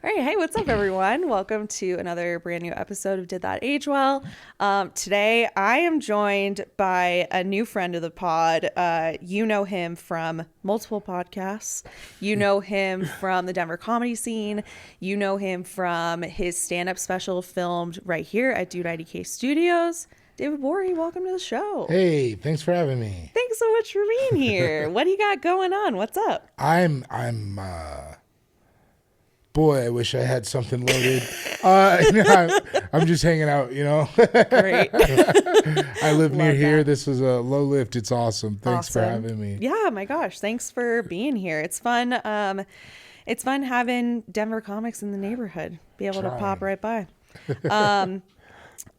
All right, hey, what's up, everyone? Welcome to another brand new episode of Did That Age Well? Today, I am joined by a new friend of the pod. You know him from multiple podcasts. You know him from the Denver comedy scene. You know him from his stand-up special filmed right here at Dude IDK Studios. David Gborie, welcome to the show. Hey, thanks for having me. Thanks so much for being here. What do you got going on? What's up? Boy, I wish I had something loaded. I'm just hanging out, you know. Great. I live near here. that. This was a low lift. It's awesome. Thanks for Awesome. having me. Yeah, my gosh. Thanks for being here. It's fun. It's fun having Denver comics in the neighborhood. Be able to pop right by.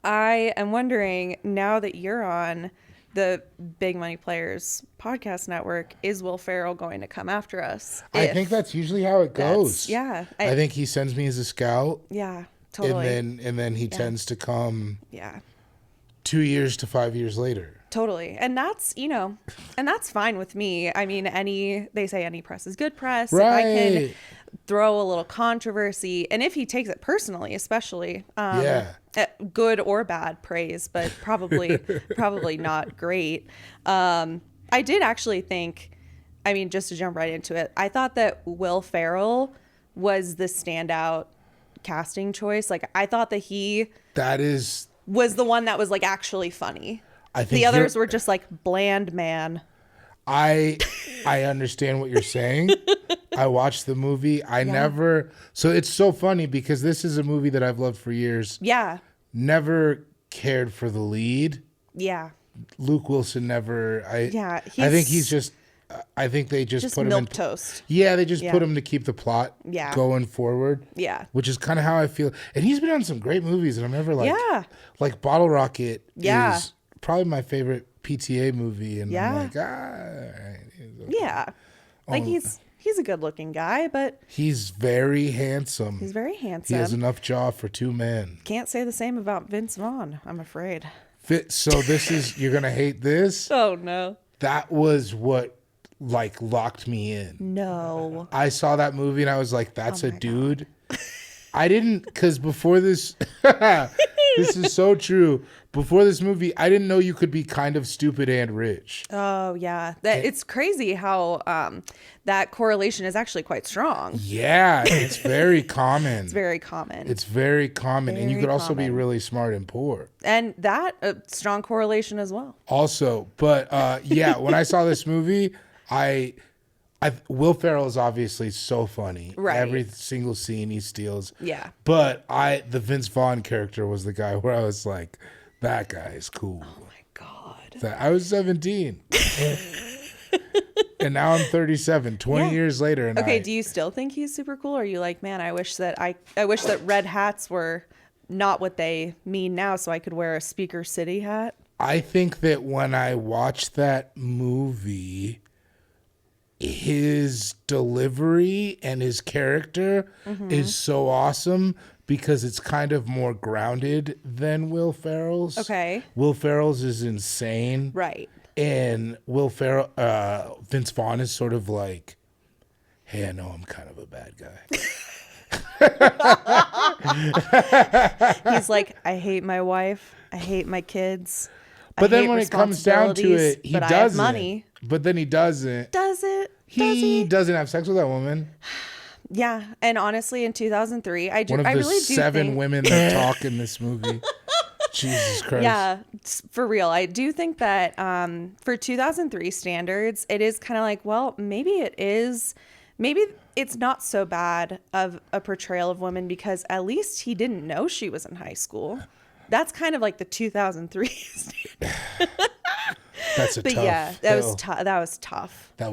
I am wondering, now that you're on the Big Money Players podcast network, is Will Ferrell going to come after us? I think that's usually how it goes. Yeah. I think he sends me as a scout. Yeah, totally. And then he tends to come Yeah. 2 years to 5 years later. Totally. And that's, and that's fine with me. I mean, they say any press is good press. Right. If I can throw a little controversy, and if he takes it personally, especially, good or bad praise, but probably not great. I did actually think, just to jump right into it, I thought that Will Ferrell was the standout casting choice. Like, I thought that was the one that was like actually funny. I think the others were just like bland man. I understand what you're saying. I watched the movie. So it's so funny because this is a movie that I've loved for years. Yeah. Never cared for the lead. Yeah. Luke Wilson never. I think they just put him in milquetoast. Yeah, they just put him to keep the plot going forward. Yeah. Which is kind of how I feel. And he's been on some great movies, and I'm never like Bottle Rocket is probably my favorite PTA movie, and I'm like, okay. Yeah. Like he's a good looking guy, but he's very handsome. He's very handsome. He has enough jaw for two men. Can't say the same about Vince Vaughn, I'm afraid. So you're gonna hate this. Oh no. That was what like locked me in. No. I saw that movie and I was like, that's a dude. I didn't, because before this, this is so true. Before this movie, I didn't know you could be kind of stupid and rich. Oh, yeah. It's crazy how that correlation is actually quite strong. Yeah, it's very common. It's very common. And you could also be really smart and poor. And that, a strong correlation as well. Also, but when I saw this movie, Will Ferrell is obviously so funny. Right. Every single scene he steals. Yeah. But the Vince Vaughn character was the guy where I was like, that guy is cool. Oh my God. I was 17. And now I'm 37, 20 years later. And do you still think he's super cool? Or are you like, man, I wish that red hats were not what they mean now, so I could wear a Speaker City hat? I think that when I watched that movie, his delivery and his character is so awesome because it's kind of more grounded than Will Ferrell's. Okay. Will Ferrell's is insane. Right. And Vince Vaughn is sort of like, hey, I know I'm kind of a bad guy. He's like, I hate my wife. I hate my kids. But then when it comes down to it, he doesn't. I have money. But then he doesn't. Does it? He doesn't have sex with that woman. Yeah, and honestly, in 2003, I really do think... One of the 7 women that talk in this movie. Jesus Christ. Yeah, for real. I do think that for 2003 standards, it is kind of like, well, maybe it's not so bad of a portrayal of women because at least he didn't know she was in high school. That's kind of like the 2003 standard. That's tough. Yeah, that was tough. That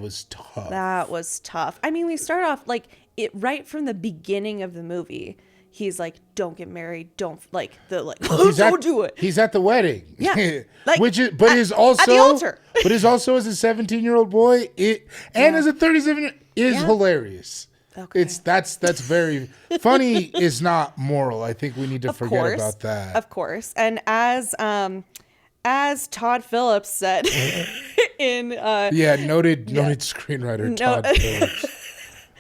was tough. I mean, we start off like it right from the beginning of the movie. He's like, don't get married. Don't do it. He's at the wedding. Yeah. At the altar. But is also as a 17-year-old boy, as a 37-year-old is hilarious. Okay. That's very funny is not moral. I think we need to forget about that. Of course. And as Todd Phillips said in noted screenwriter Todd Phillips.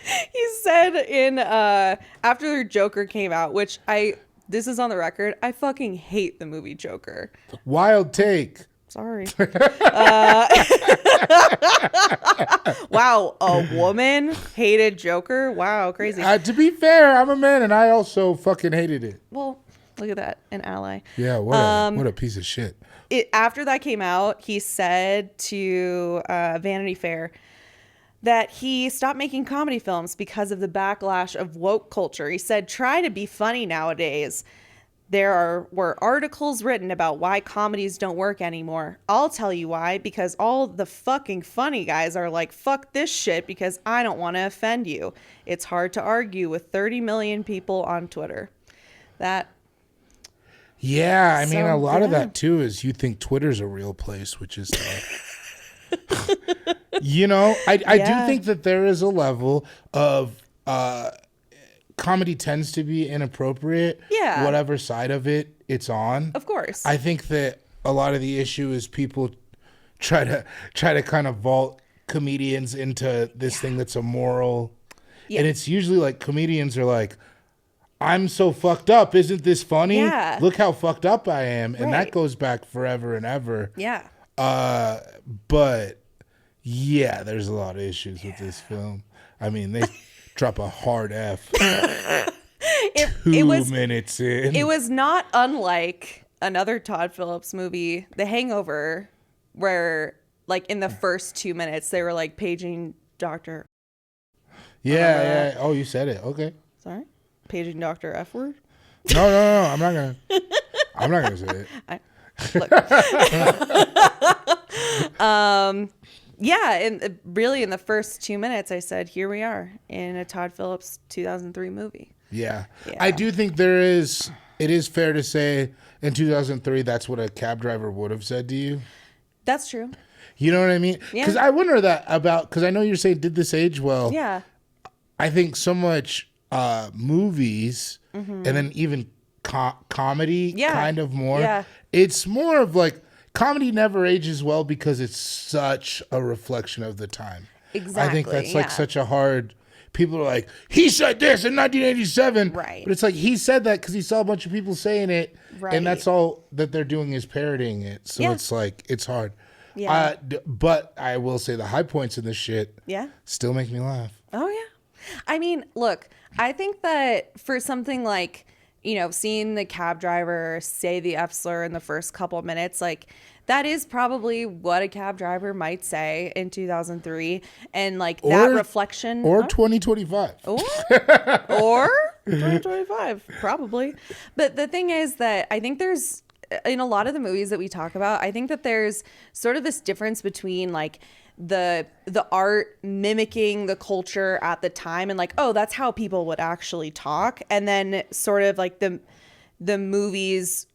He said in after Joker came out, which this is on the record, I fucking hate the movie Joker. Wild take. Sorry. Wow, a woman hated Joker? Wow, crazy. To be fair, I'm a man and I also fucking hated it. Well, look at that, an ally. Yeah, what a piece of shit. After that came out, he said to Vanity Fair that he stopped making comedy films because of the backlash of woke culture. He said, try to be funny nowadays. Were articles written about why comedies don't work anymore. I'll tell you why, because all the fucking funny guys are like, fuck this shit because I don't want to offend you. It's hard to argue with 30 million people on Twitter. Yeah, I mean, a lot of that too is you think Twitter's a real place, which is you know, I do think that there is a level of comedy tends to be inappropriate. Yeah. Whatever side of it it's on. Of course. I think that a lot of the issue is people try to kind of vault comedians into this thing that's immoral. Yeah. And it's usually like comedians are like, I'm so fucked up. Isn't this funny? Yeah. Look how fucked up I am. And that goes back forever and ever. Yeah. But yeah, there's a lot of issues with this film. I mean, they drop a hard F. Two minutes in. It was not unlike another Todd Phillips movie, The Hangover, where like in the first 2 minutes they were like paging Dr. Yeah. Oh, you said it. Okay. Sorry? Paging Dr. F word? No. I'm not gonna say it. Yeah, and really in the first 2 minutes I said, here we are in a Todd Phillips 2003 movie. Yeah. I do think it is fair to say in 2003 that's what a cab driver would have said to you. That's true. You know what I mean? Because I wonder because I know you're saying did this age well. Yeah. I think so much movies and then even comedy kind of more. Yeah. It's more of like comedy never ages well because it's such a reflection of the time. Exactly. I think that's like such a hard. People are like, he said this in 1987. Right. But it's like he said that because he saw a bunch of people saying it. Right. And that's all that they're doing is parodying it. So it's like, it's hard. Yeah. But I will say the high points in this shit still make me laugh. Oh, yeah. I mean, look, I think that for something like, you know, seeing the cab driver say the F slur in the first couple of minutes, like that is probably what a cab driver might say in 2003. And like that reflection. Or 2025. Or 2025, probably. But the thing is that I think there's, in a lot of the movies that we talk about, I think that there's sort of this difference between like the art mimicking the culture at the time and like, oh, that's how people would actually talk. And then sort of like the movies,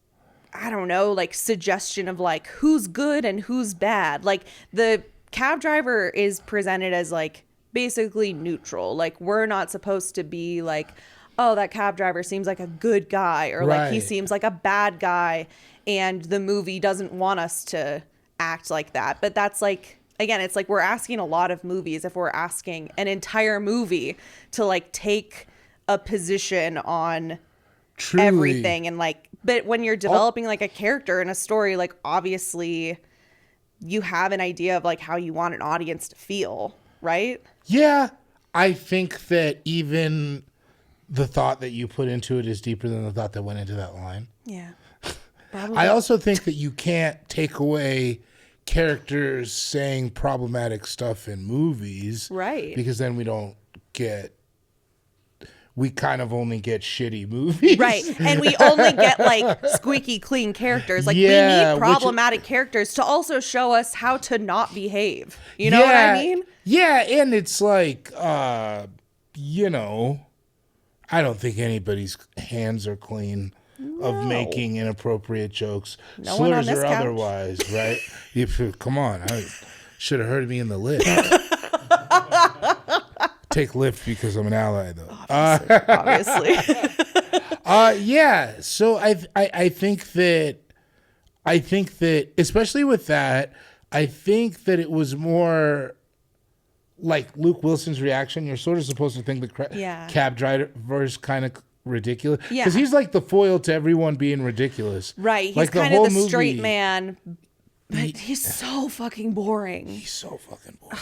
I don't know, like suggestion of like who's good and who's bad. Like the cab driver is presented as like basically neutral. Like we're not supposed to be like, oh, that cab driver seems like a good guy or like he seems like a bad guy. And the movie doesn't want us to act like that. But that's like, again, it's like we're asking a lot of movies if we're asking an entire movie to like take a position on everything. And like, but when you're developing like a character in a story, like obviously you have an idea of like how you want an audience to feel, right? Yeah. I think that even the thought that you put into it is deeper than the thought that went into that line. Yeah. Probably. I also think that you can't take away characters saying problematic stuff in movies. Right. Because then we kind of only get shitty movies. Right. And we only get like squeaky clean characters. Like we need problematic characters to also show us how to not behave. You know what I mean? Yeah. And it's like, you know, I don't think anybody's hands are clean of making inappropriate jokes, slurs or otherwise, right? Come on, I should have heard me in the lift. Take lift because I'm an ally, though. Obviously. Yeah. So I think that especially with that, I think that it was more like Luke Wilson's reaction, you're sort of supposed to think the cab driver's kind of ridiculous. Yeah. Because he's like the foil to everyone being ridiculous. Right. He's like kind of the straight man. But he's so fucking boring. He's so fucking boring.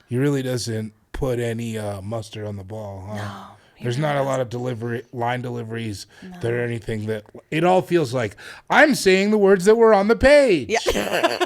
He really doesn't put any mustard on the ball, huh? No. There's not a lot of line deliveries that are anything that... It all feels like, I'm saying the words that were on the page. Yeah.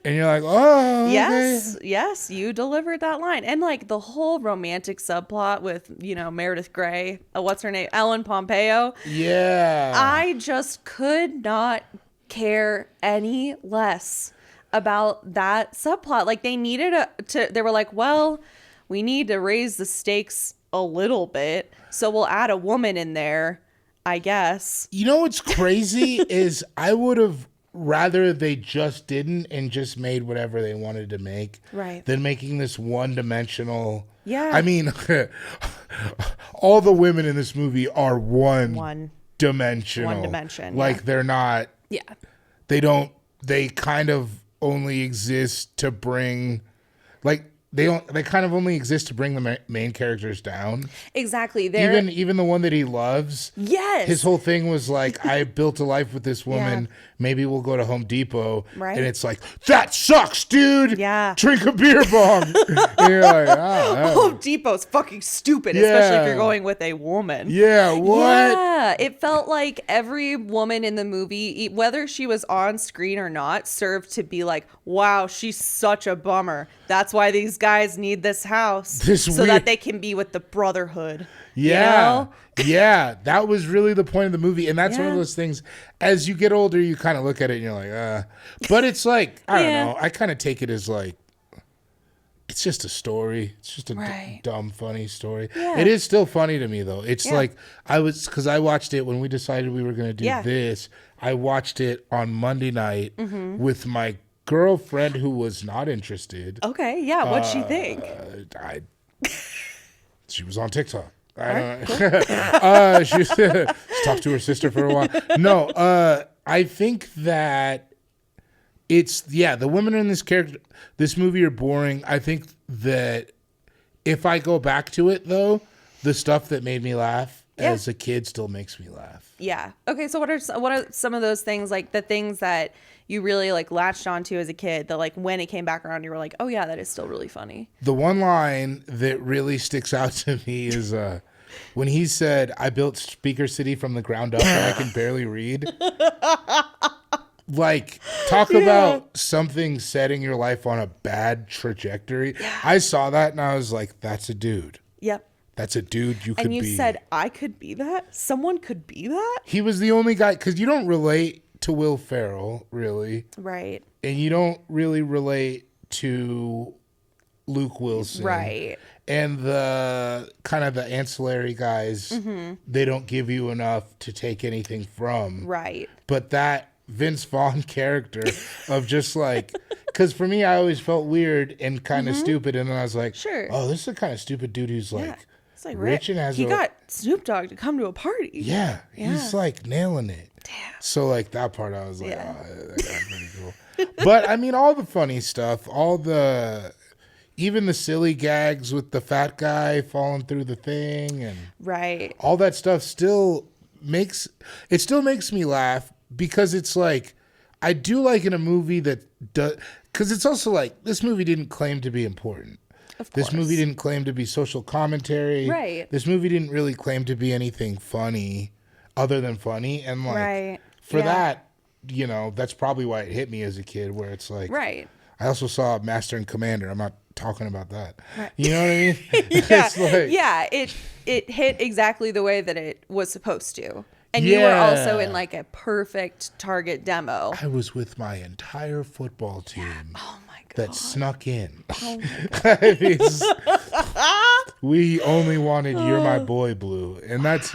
And you're like, oh, yes, okay. Yes, you delivered that line. And like the whole romantic subplot with, Meredith Grey, what's her name? Ellen Pompeo. Yeah. I just could not care any less about that subplot. Like they needed they were like, well, we need to raise the stakes a little bit, so we'll add a woman in there, I guess. You know what's crazy is I would have rather they just didn't and just made whatever they wanted to make, right, than making this one-dimensional. Yeah. I mean, all the women in this movie are one dimensional. One dimension. Like yeah. They're not. Yeah. They kind of only exist to bring, like, they kind of only exist to bring the main characters down. Exactly. Even the one that he loves. Yes. His whole thing was like, I built a life with this woman. Yeah. Maybe we'll go to Home Depot. Right. And it's like, that sucks, dude. Yeah. Drink a beer bong. And you're like, Home Depot's fucking stupid, especially if you're going with a woman. Yeah. What? Yeah. It felt like every woman in the movie, whether she was on screen or not, served to be like, wow, she's such a bummer. That's why these guys need this house that they can be with the brotherhood. Yeah. Yeah. That was really the point of the movie. And that's one of those things, as you get older, you kind of look at it and you're like, But it's like, I don't know. I kind of take it as like, it's just a story. It's just a dumb, funny story. Yeah. It is still funny to me, though. It's like, because I watched it when we decided we were going to do this. I watched it on Monday night with my girlfriend who was not interested. Okay, yeah. What'd she think? She was on TikTok. I don't know. She talked to her sister for a while. No, I think that it's the women in this movie are boring. I think that if I go back to it though, the stuff that made me laugh as a kid still makes me laugh. Yeah. Okay. So what are some of those things, like the things that you really like latched onto as a kid that like when it came back around you were like, oh yeah, that is still really funny? The one line that really sticks out to me is when he said, I built Speaker City from the ground up and I can barely read. Like, talk about something setting your life on a bad trajectory. Yeah. I saw that and I was like, that's a dude. Yep. That's a dude you could be. And you said, I could be that? Someone could be that? He was the only guy, because you don't relate to Will Ferrell, really. Right. And you don't really relate to Luke Wilson. Right. And the kind of the ancillary guys, they don't give you enough to take anything from. Right. But that Vince Vaughn character of just like, because for me, I always felt weird and kind of stupid. And then I was like, oh, this is the kind of stupid dude who's like, it's like rich and has he got Snoop Dogg to come to a party. Yeah. He's like nailing it. Damn. So like that part, I was like, that guy's pretty cool. But I mean, all the funny stuff, even the silly gags with the fat guy falling through the thing and all that stuff still makes me laugh, because it's like, I do like in a movie that does, because it's also like, this movie didn't claim to be important. This movie didn't claim to be social commentary. Right. This movie didn't really claim to be anything funny other than funny. And like, for that, that's probably why it hit me as a kid, where it's like, I also saw Master and Commander. I'm not talking about that. Right. You know what I mean? It's like, it hit exactly the way that it was supposed to. And you were also in like a perfect target demo. I was with my entire football team. Oh my God. That snuck in. Oh my God. We only wanted You're My Boy Blue. And that's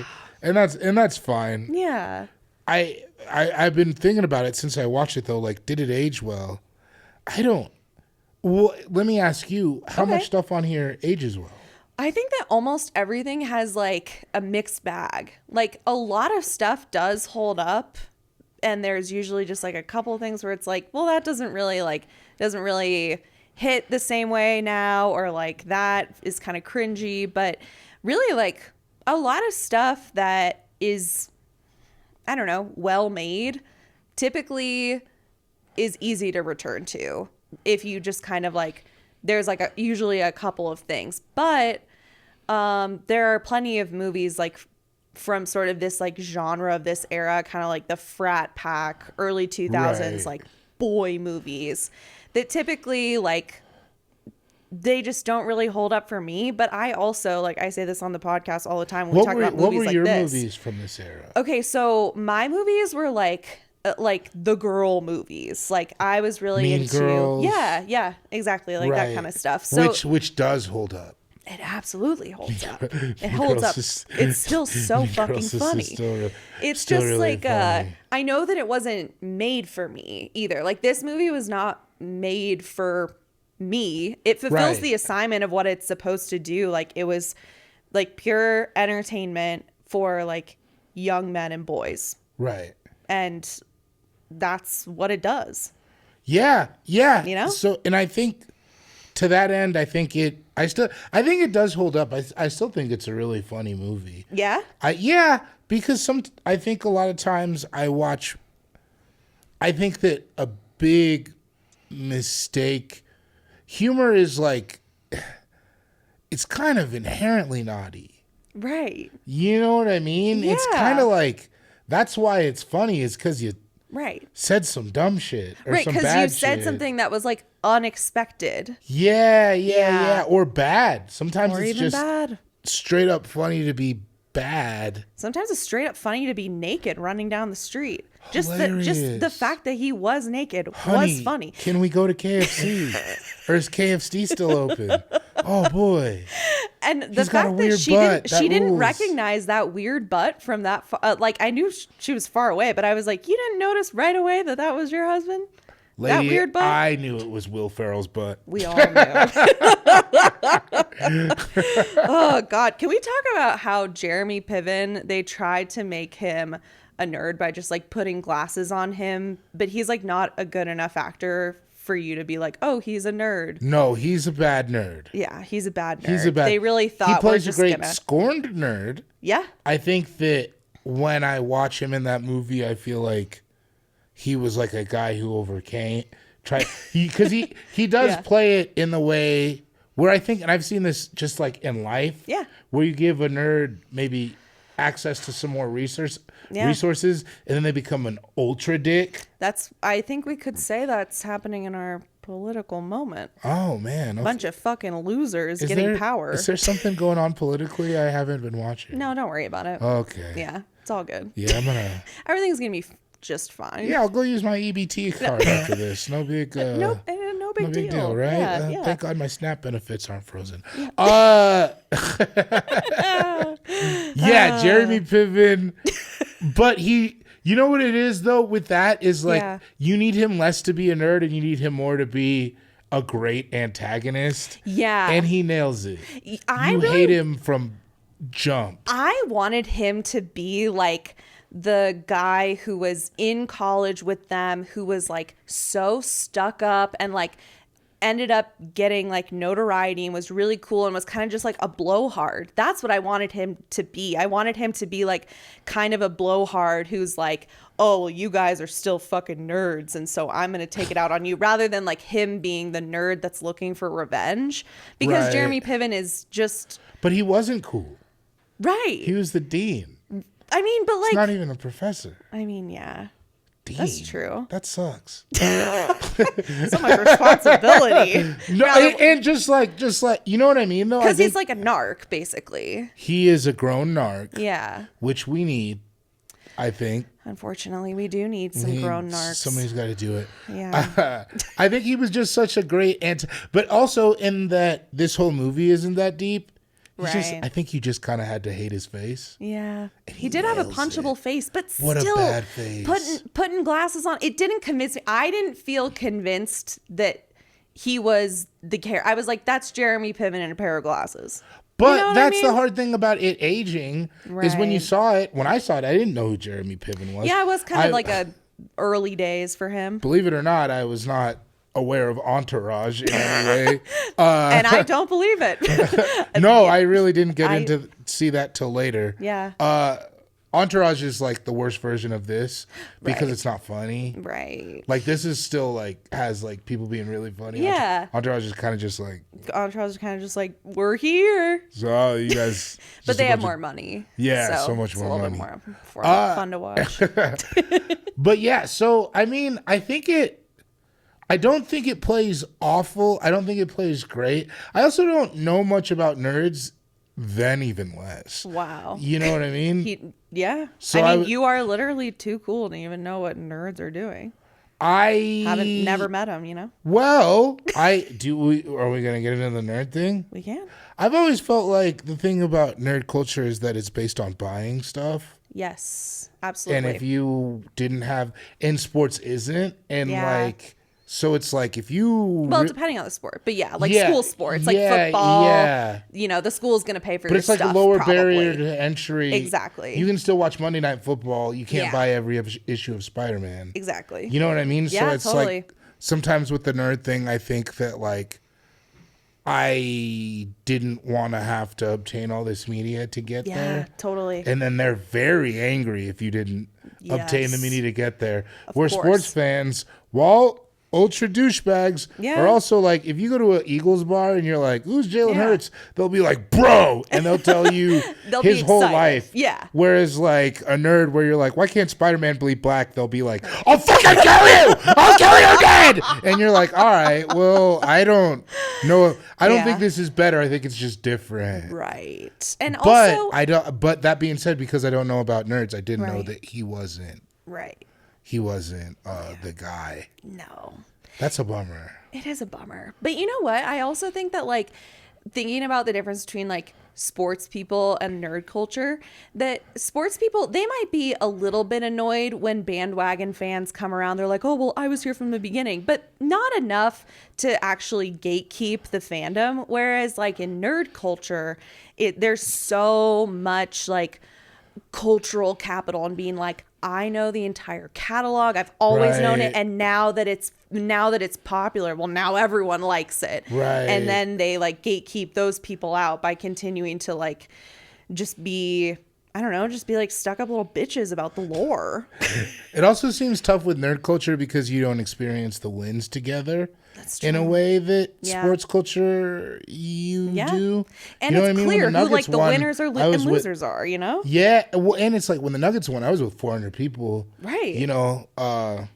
fine. Yeah. I've been thinking about it since I watched it though. Like, did it age well? Let me ask you, how much stuff on here ages well? I think that almost everything has like a mixed bag. Like a lot of stuff does hold up, and there's usually just like a couple things where it's like, well, that doesn't really hit the same way now, or like that is kind of cringy. But really, like a lot of stuff that is, I don't know, well made typically is easy to return to if you just kind of like, there's like usually a couple of things. But there are plenty of movies like from sort of this like genre of this era, kind of like the frat pack, early 2000s, like boy movies that typically like they just don't really hold up for me. But I also, like I say this on the podcast all the time when we talk about movies like this. What were your movies from this era? Okay, so my movies were like the girl movies. Like I was really Mean into Girls. Yeah, exactly, like that kind of stuff. So which does hold up. It absolutely holds up. It holds up. It's still so fucking funny. It's just really like I know that it wasn't made for me either. Like this movie was not made for me. It fulfills the assignment of what it's supposed to do. Like it was like pure entertainment for like young men and boys. Right. And that's what it does. Yeah. You know? So, and I think to that end, I think it does hold up. I still think it's a really funny movie. Yeah? Because I think a lot of times I think that a big mistake, humor is like, it's kind of inherently naughty. Right. You know what I mean? Yeah. It's kind of like, that's why it's funny, is because you said some dumb shit or some bad shit. Right, because you said something that was like unexpected. Yeah. Or bad. Sometimes or it's even just bad. Straight up funny to be bad. Sometimes it's straight up funny to be naked running down the street. Hilarious. Just the fact that he was naked was funny. Can we go to KFC? Or is KFC still open? Oh boy. And the fact that she didn't recognize that weird butt from that like I knew she was far away, but I was like, you didn't notice right away that was your husband? Lady, that weird butt? I knew it was Will Ferrell's butt. We all knew. Oh God. Can we talk about how Jeremy Piven, they tried to make him a nerd by just like putting glasses on him, but he's like not a good enough actor for you to be like, oh, he's a nerd. No, he's a bad nerd. Yeah, he's a bad nerd. They really thought he plays a great scorned nerd. Yeah. I think that when I watch him in that movie, I feel like he was like a guy who overcame because he does play it in the way where I think, and I've seen this just like in life, where you give a nerd maybe access to some more resources, and then they become an ultra dick. I think we could say that's happening in our political moment. Oh man, a bunch of fucking losers getting power. Is there something going on politically I haven't been watching? No, don't worry about it. Okay. Yeah, it's all good. Yeah, everything's gonna be just fine. Yeah, I'll go use my EBT card after this. No big no big deal, right? Yeah. Thank God my SNAP benefits aren't frozen. Yeah. Jeremy Piven. But you know what it is though with that is like you need him less to be a nerd and you need him more to be a great antagonist. Yeah. And he nails it. You hate him from jump. I wanted him to be like the guy who was in college with them, who was like so stuck up and like ended up getting like notoriety and was really cool and was kind of just like a blowhard. That's what I wanted him to be. I wanted him to be like kind of a blowhard who's like, oh, well, you guys are still fucking nerds, and so I'm going to take it out on you, rather than like him being the nerd that's looking for revenge. Because Jeremy Piven is just... But he wasn't cool. Right. He was the dean. I mean, but like... He's not even a professor. I mean, yeah. Dean. That's true. That sucks. So much responsibility. No, and just like, you know what I mean, though? Because he's like a narc, basically. He is a grown narc. Yeah. Which we need, I think. Unfortunately, we do need some grown narcs. Somebody's got to do it. Yeah. I think he was just such a great but also in that this whole movie isn't that deep. I think you just kind of had to hate his face. Yeah. He did have a punchable face, but what still, a bad face. Putting glasses on, it didn't convince me. I didn't feel convinced that he was the character. I was like, that's Jeremy Piven in a pair of glasses. But you know that's the hard thing about it aging, is when you saw it. When I saw it, I didn't know who Jeremy Piven was. Yeah, it was kind of like a early days for him. Believe it or not, I was not aware of Entourage in any way. And I don't believe it. No, I really didn't get into see that till later. Yeah. Entourage is like the worst version of this because it's not funny. Right. Like this is still like has like people being really funny. Yeah. Entourage is kind of just like. Entourage is kind of just like, we're here. So you guys. But they have more money. Yeah, so much more money. It's a little bit more fun to watch. But yeah, so I mean, I don't think it plays awful. I don't think it plays great. I also don't know much about nerds, then even less. Wow. You know what I mean? Yeah. So I mean, you are literally too cool to even know what nerds are doing. Never met them, you know? Well, are we going to get into the nerd thing? We can. I've always felt like the thing about nerd culture is that it's based on buying stuff. Yes, absolutely. And if you didn't have, and sports isn't, and like, so it's like if you... Well, depending on the sport. But school sports, like football. Yeah. You know, the school's going to pay for your stuff. But it's like a lower barrier to entry. Exactly. You can still watch Monday Night Football. You can't buy every issue of Spider-Man. Exactly. You know what I mean? Yeah, so it's totally. like, sometimes with the nerd thing, I think that like, I didn't want to have to obtain all this media to get there. Yeah, totally. And then they're very angry if you didn't obtain the media to get there. Where sports fans, ultra douchebags are also like, if you go to an Eagles bar and you're like, who's Jalen Hurts? They'll be like, bro. And they'll tell you his whole life. Yeah. Whereas like a nerd where you're like, why can't Spider-Man bleed black? They'll be like, I'll fucking kill you. I'll kill you again. And you're like, all right, well, I don't know. I don't think this is better. I think it's just different. Right. And but that being said, because I don't know about nerds, I didn't know that he wasn't. Right. He wasn't the guy. No. That's a bummer. It is a bummer. But you know what? I also think that, like, thinking about the difference between, like, sports people and nerd culture, that sports people, they might be a little bit annoyed when bandwagon fans come around. They're like, oh, well, I was here from the beginning. But not enough to actually gatekeep the fandom. Whereas, like, in nerd culture, there's so much, like, cultural capital and being like, I know the entire catalog. I've always known it, and now that it's popular, well, now everyone likes it. Right. And then they like gatekeep those people out by continuing to like just be, I don't know, just be like stuck up little bitches about the lore. It also seems tough with nerd culture because you don't experience the wins together. That's true. In a way that sports culture you do. And you know it's clear who like the winners and losers are, you know? Yeah. Well, and it's like when the Nuggets won, I was with 400 people. Right. You know, I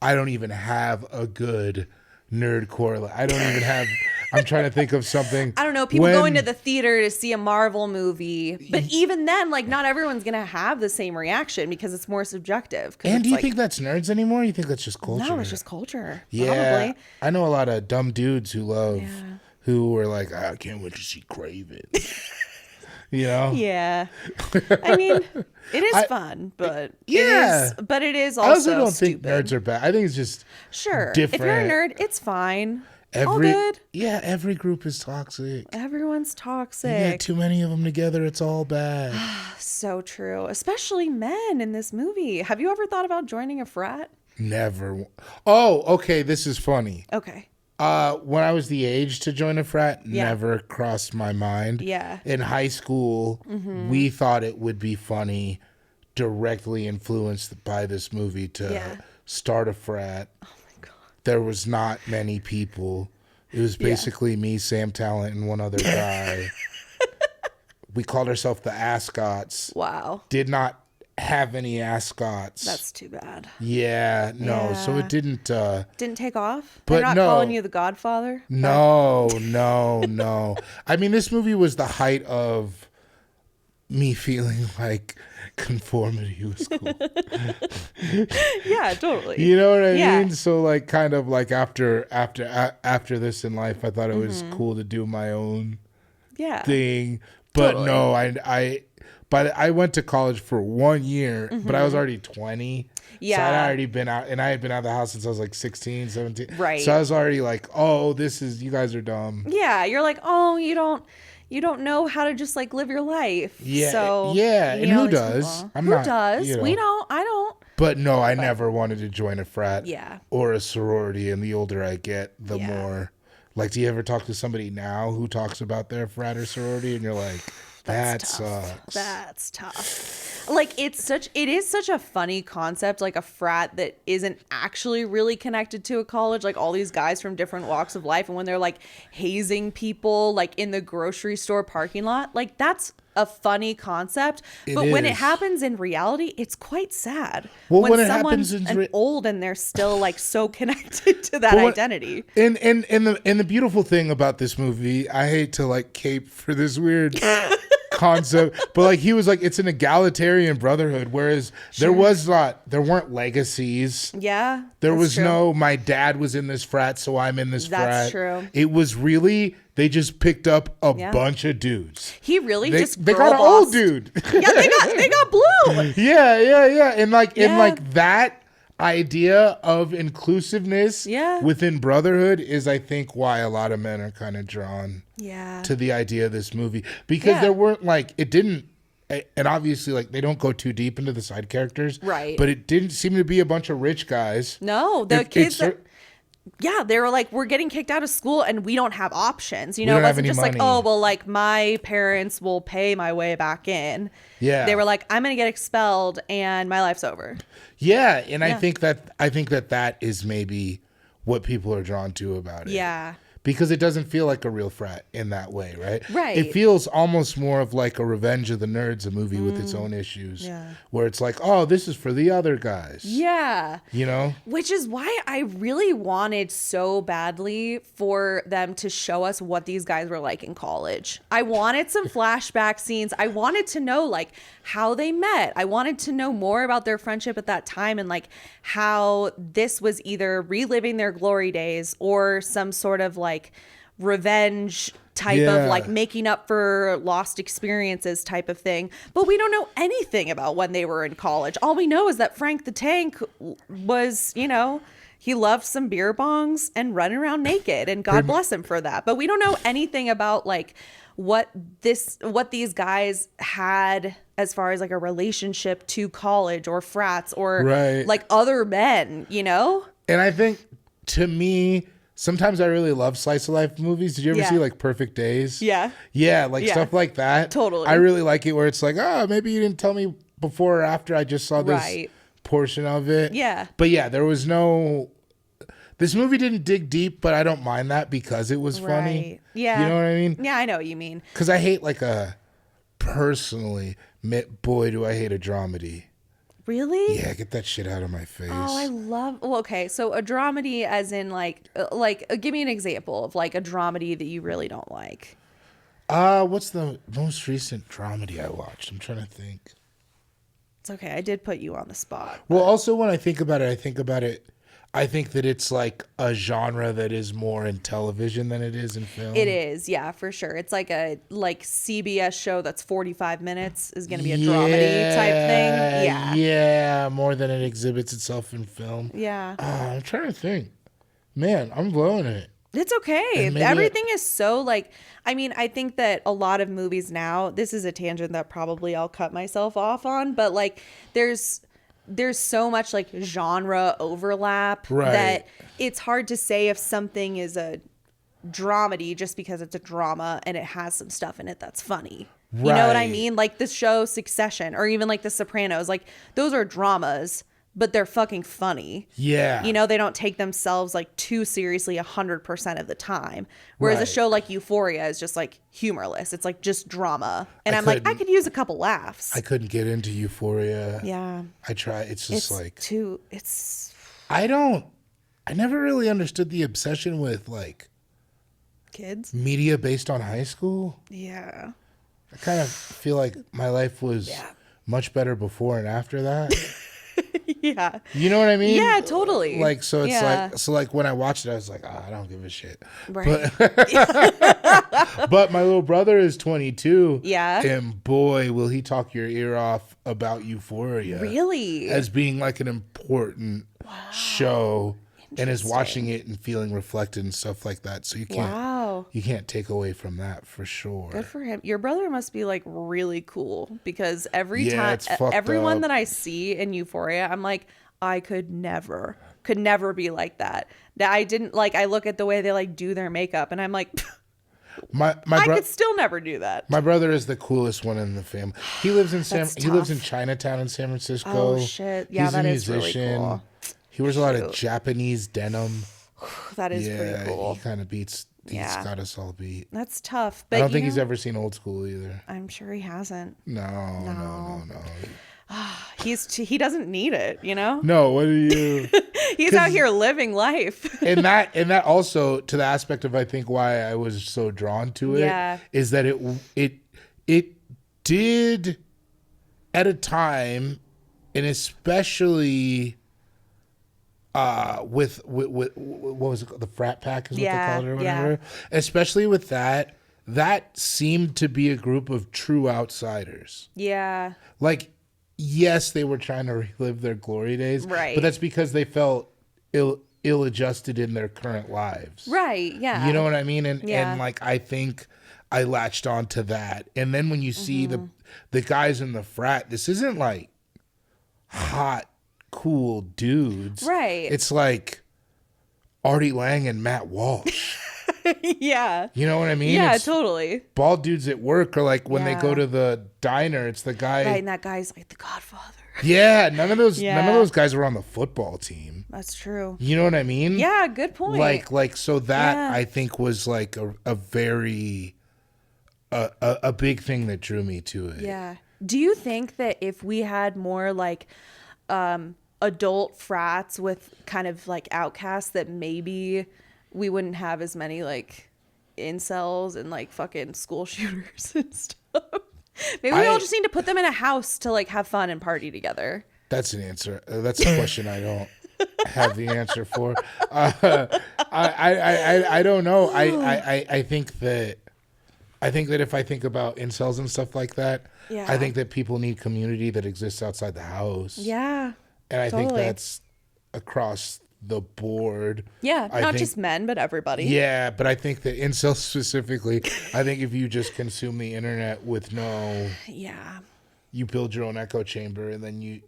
don't even have a good nerd correlate. I don't even have... I'm trying to think of something. I don't know. People going to the theater to see a Marvel movie. But even then, like, not everyone's going to have the same reaction because it's more subjective. And do you think that's nerds anymore? Or you think that's just culture? No, it's just culture. Yeah. Probably. I know a lot of dumb dudes who are like, I can't wait to see Craven. You know? Yeah. I mean, it is fun, but it is also I also don't stupid. think nerds are bad. I think it's just different. If you're a nerd, it's fine. All good. Yeah, every group is toxic. Everyone's toxic. You get too many of them together, it's all bad. So true. Especially men in this movie. Have you ever thought about joining a frat? Never. Oh, okay. This is funny. Okay. When I was the age to join a frat, never crossed my mind. Yeah. In high school, we thought it would be funny, directly influenced by this movie to start a frat. There was not many people. It was basically me, Sam Talent, and one other guy. We called ourselves the Ascots. Wow. Did not have any Ascots. That's too bad. Yeah, no. Yeah. So it didn't... didn't take off? But They're not calling you the Godfather? No. I mean, this movie was the height of me feeling like... conformity was cool. Yeah, totally. You know what I mean? So like kind of like after this in life, I thought it was cool to do my own thing. But no, I went to college for 1 year, but I was already 20. Yeah. So I'd already been out, and I had been out of the house since I was like 16, 17. Right. So I was already like, oh, you guys are dumb. Yeah. You're like, oh, you don't know how to just like live your life. Yeah. So, yeah. And who does? Who does? You know. I don't. But no, I never wanted to join a frat Yeah. or a sorority. And the older I get, the more. Like, do you ever talk to somebody now who talks about their frat or sorority and you're like, that sucks. That's tough. Like, it is such a funny concept, like a frat that isn't actually really connected to a college, like all these guys from different walks of life, and when they're like hazing people like in the grocery store parking lot, like that's a funny concept. But when it happens in reality, it's quite sad. Well, when someone's it happens old and they're still like so connected to that identity. And the beautiful thing about this movie, I hate to like cape for this weird concept, but like he was like, it's an egalitarian brotherhood, whereas there weren't legacies. Yeah. There was true. No, my dad was in this frat, so I'm in this frat. That's true. It was really, they just picked up a bunch of dudes. He really they got an old dude. Yeah, they got blue. Yeah. And like that idea of inclusiveness within brotherhood is, I think, why a lot of men are kind of drawn to the idea of this movie, because there weren't like, it didn't, and obviously like they don't go too deep into the side characters, right? But it didn't seem to be a bunch of rich guys. No, the kids they were like, we're getting kicked out of school and we don't have options. You know, it wasn't just money. Like, oh, well, like my parents will pay my way back in. Yeah. They were like, I'm going to get expelled and my life's over. Yeah. And I think that is maybe what people are drawn to about it. Yeah. Because it doesn't feel like a real frat in that way, right? Right. It feels almost more of like a Revenge of the Nerds, a movie with its own issues, where it's like, oh, this is for the other guys. Yeah. You know? Which is why I really wanted so badly for them to show us what these guys were like in college. I wanted some flashback scenes. I wanted to know like how they met. I wanted to know more about their friendship at that time and like how this was either reliving their glory days or some sort of like revenge type of like making up for lost experiences type of thing. But we don't know anything about when they were in college. All we know is that Frank the Tank was, you know, he loved some beer bongs and running around naked, and God bless him for that. But we don't know anything about like what these guys had as far as like a relationship to college or frats or like other men, you know? And I think, to me, sometimes I really love slice of life movies. Did you ever see like Perfect Days? Yeah. Yeah, like stuff like that. Totally. I really like it where it's like, oh, maybe you didn't tell me before or after. I just saw this portion of it. Yeah. But yeah, this movie didn't dig deep, but I don't mind that because it was funny. Yeah. You know what I mean? Yeah, I know what you mean. Because I hate personally, boy, do I hate a dramedy. Really? Yeah, get that shit out of my face. Oh, I love. Well, okay, so a dramedy, as in give me an example of like a dramedy that you really don't like. What's the most recent dramedy I watched? I'm trying to think. It's okay. I did put you on the spot. Well, also when I think about it, I think that it's like a genre that is more in television than it is in film. It is, yeah, for sure. It's like a CBS show that's 45 minutes is going to be a dramedy type thing. Yeah. Yeah, more than it exhibits itself in film. Yeah. I'm trying to think. Man, I'm blowing it. It's okay. Everything is so like, I mean, I think that a lot of movies now, this is a tangent that probably I'll cut myself off on, but like there's so much like genre overlap that it's hard to say if something is a dramedy just because it's a drama and it has some stuff in it that's funny. You know what I mean? Like the show Succession or even like The Sopranos, like those are dramas, but they're fucking funny. Yeah. You know, they don't take themselves like too seriously 100% of the time. Whereas a show like Euphoria is just like humorless. It's like just drama. And I'm like, I could use a couple laughs. I couldn't get into Euphoria. Yeah. I try. It's just I never really understood the obsession with like kids media based on high school. Yeah. I kind of feel like my life was much better before and after that. Yeah. You know what I mean? Yeah, totally. Like, so it's like when I watched it, I was like, I don't give a shit. Right. But my little brother is 22. Yeah. And boy, will he talk your ear off about Euphoria. Really? As being like an important show and is watching it and feeling reflected and stuff like that. So you can't. Wow. You can't take away from that for sure. Good for him. Your brother must be like really cool, because every Yeah, time, it's fucked everyone up. that I see in Euphoria, I'm like, I could never be like that. That I didn't like. I look at the way they like do their makeup, and I'm like, I could still never do that. My brother is the coolest one in the family. He lives in He lives in Chinatown in San Francisco. Oh shit! Yeah, he's that a is musician. really cool. He wears a lot of Japanese denim. That is pretty cool. He kind of beats. He's got us all beat. That's tough. But I don't think he's ever seen Old School either. I'm sure he hasn't. No. He doesn't need it, you know? No, what do you? He's out here living life. and that also, to the aspect of, I think, why I was so drawn to it, is that it did at a time, and especially with what was it, the frat pack is what they called it or whatever. Especially with that seemed to be a group of true outsiders. Yeah. Like, yes, they were trying to relive their glory days, right? But that's because they felt ill-adjusted in their current lives, right? Yeah, you know what I mean. And like, I think I latched onto that. And then when you see the guys in the frat, this isn't like hot, cool dudes, right? It's like Artie Lang and Matt Walsh. Yeah. You know what I mean? Yeah, it's totally. Bald dudes at work, or like when they go to the diner, it's the guy. Right, and that guy's like the Godfather. Yeah, none of those guys were on the football team. That's true. You know what I mean? Yeah, good point. Like so that I think was like a very a big thing that drew me to it. Yeah. Do you think that if we had more like adult frats with kind of like outcasts, that maybe we wouldn't have as many like incels and like fucking school shooters and stuff? Maybe we all just need to put them in a house to like have fun and party together. That's an answer. That's a question I don't have the answer for. I don't know. I think that if I think about incels and stuff like that, I think that people need community that exists outside the house. Yeah. And I think that's across the board. Yeah, not just men, but everybody. Yeah, but I think that incels specifically, I think if you just consume the internet with you build your own echo chamber, and then you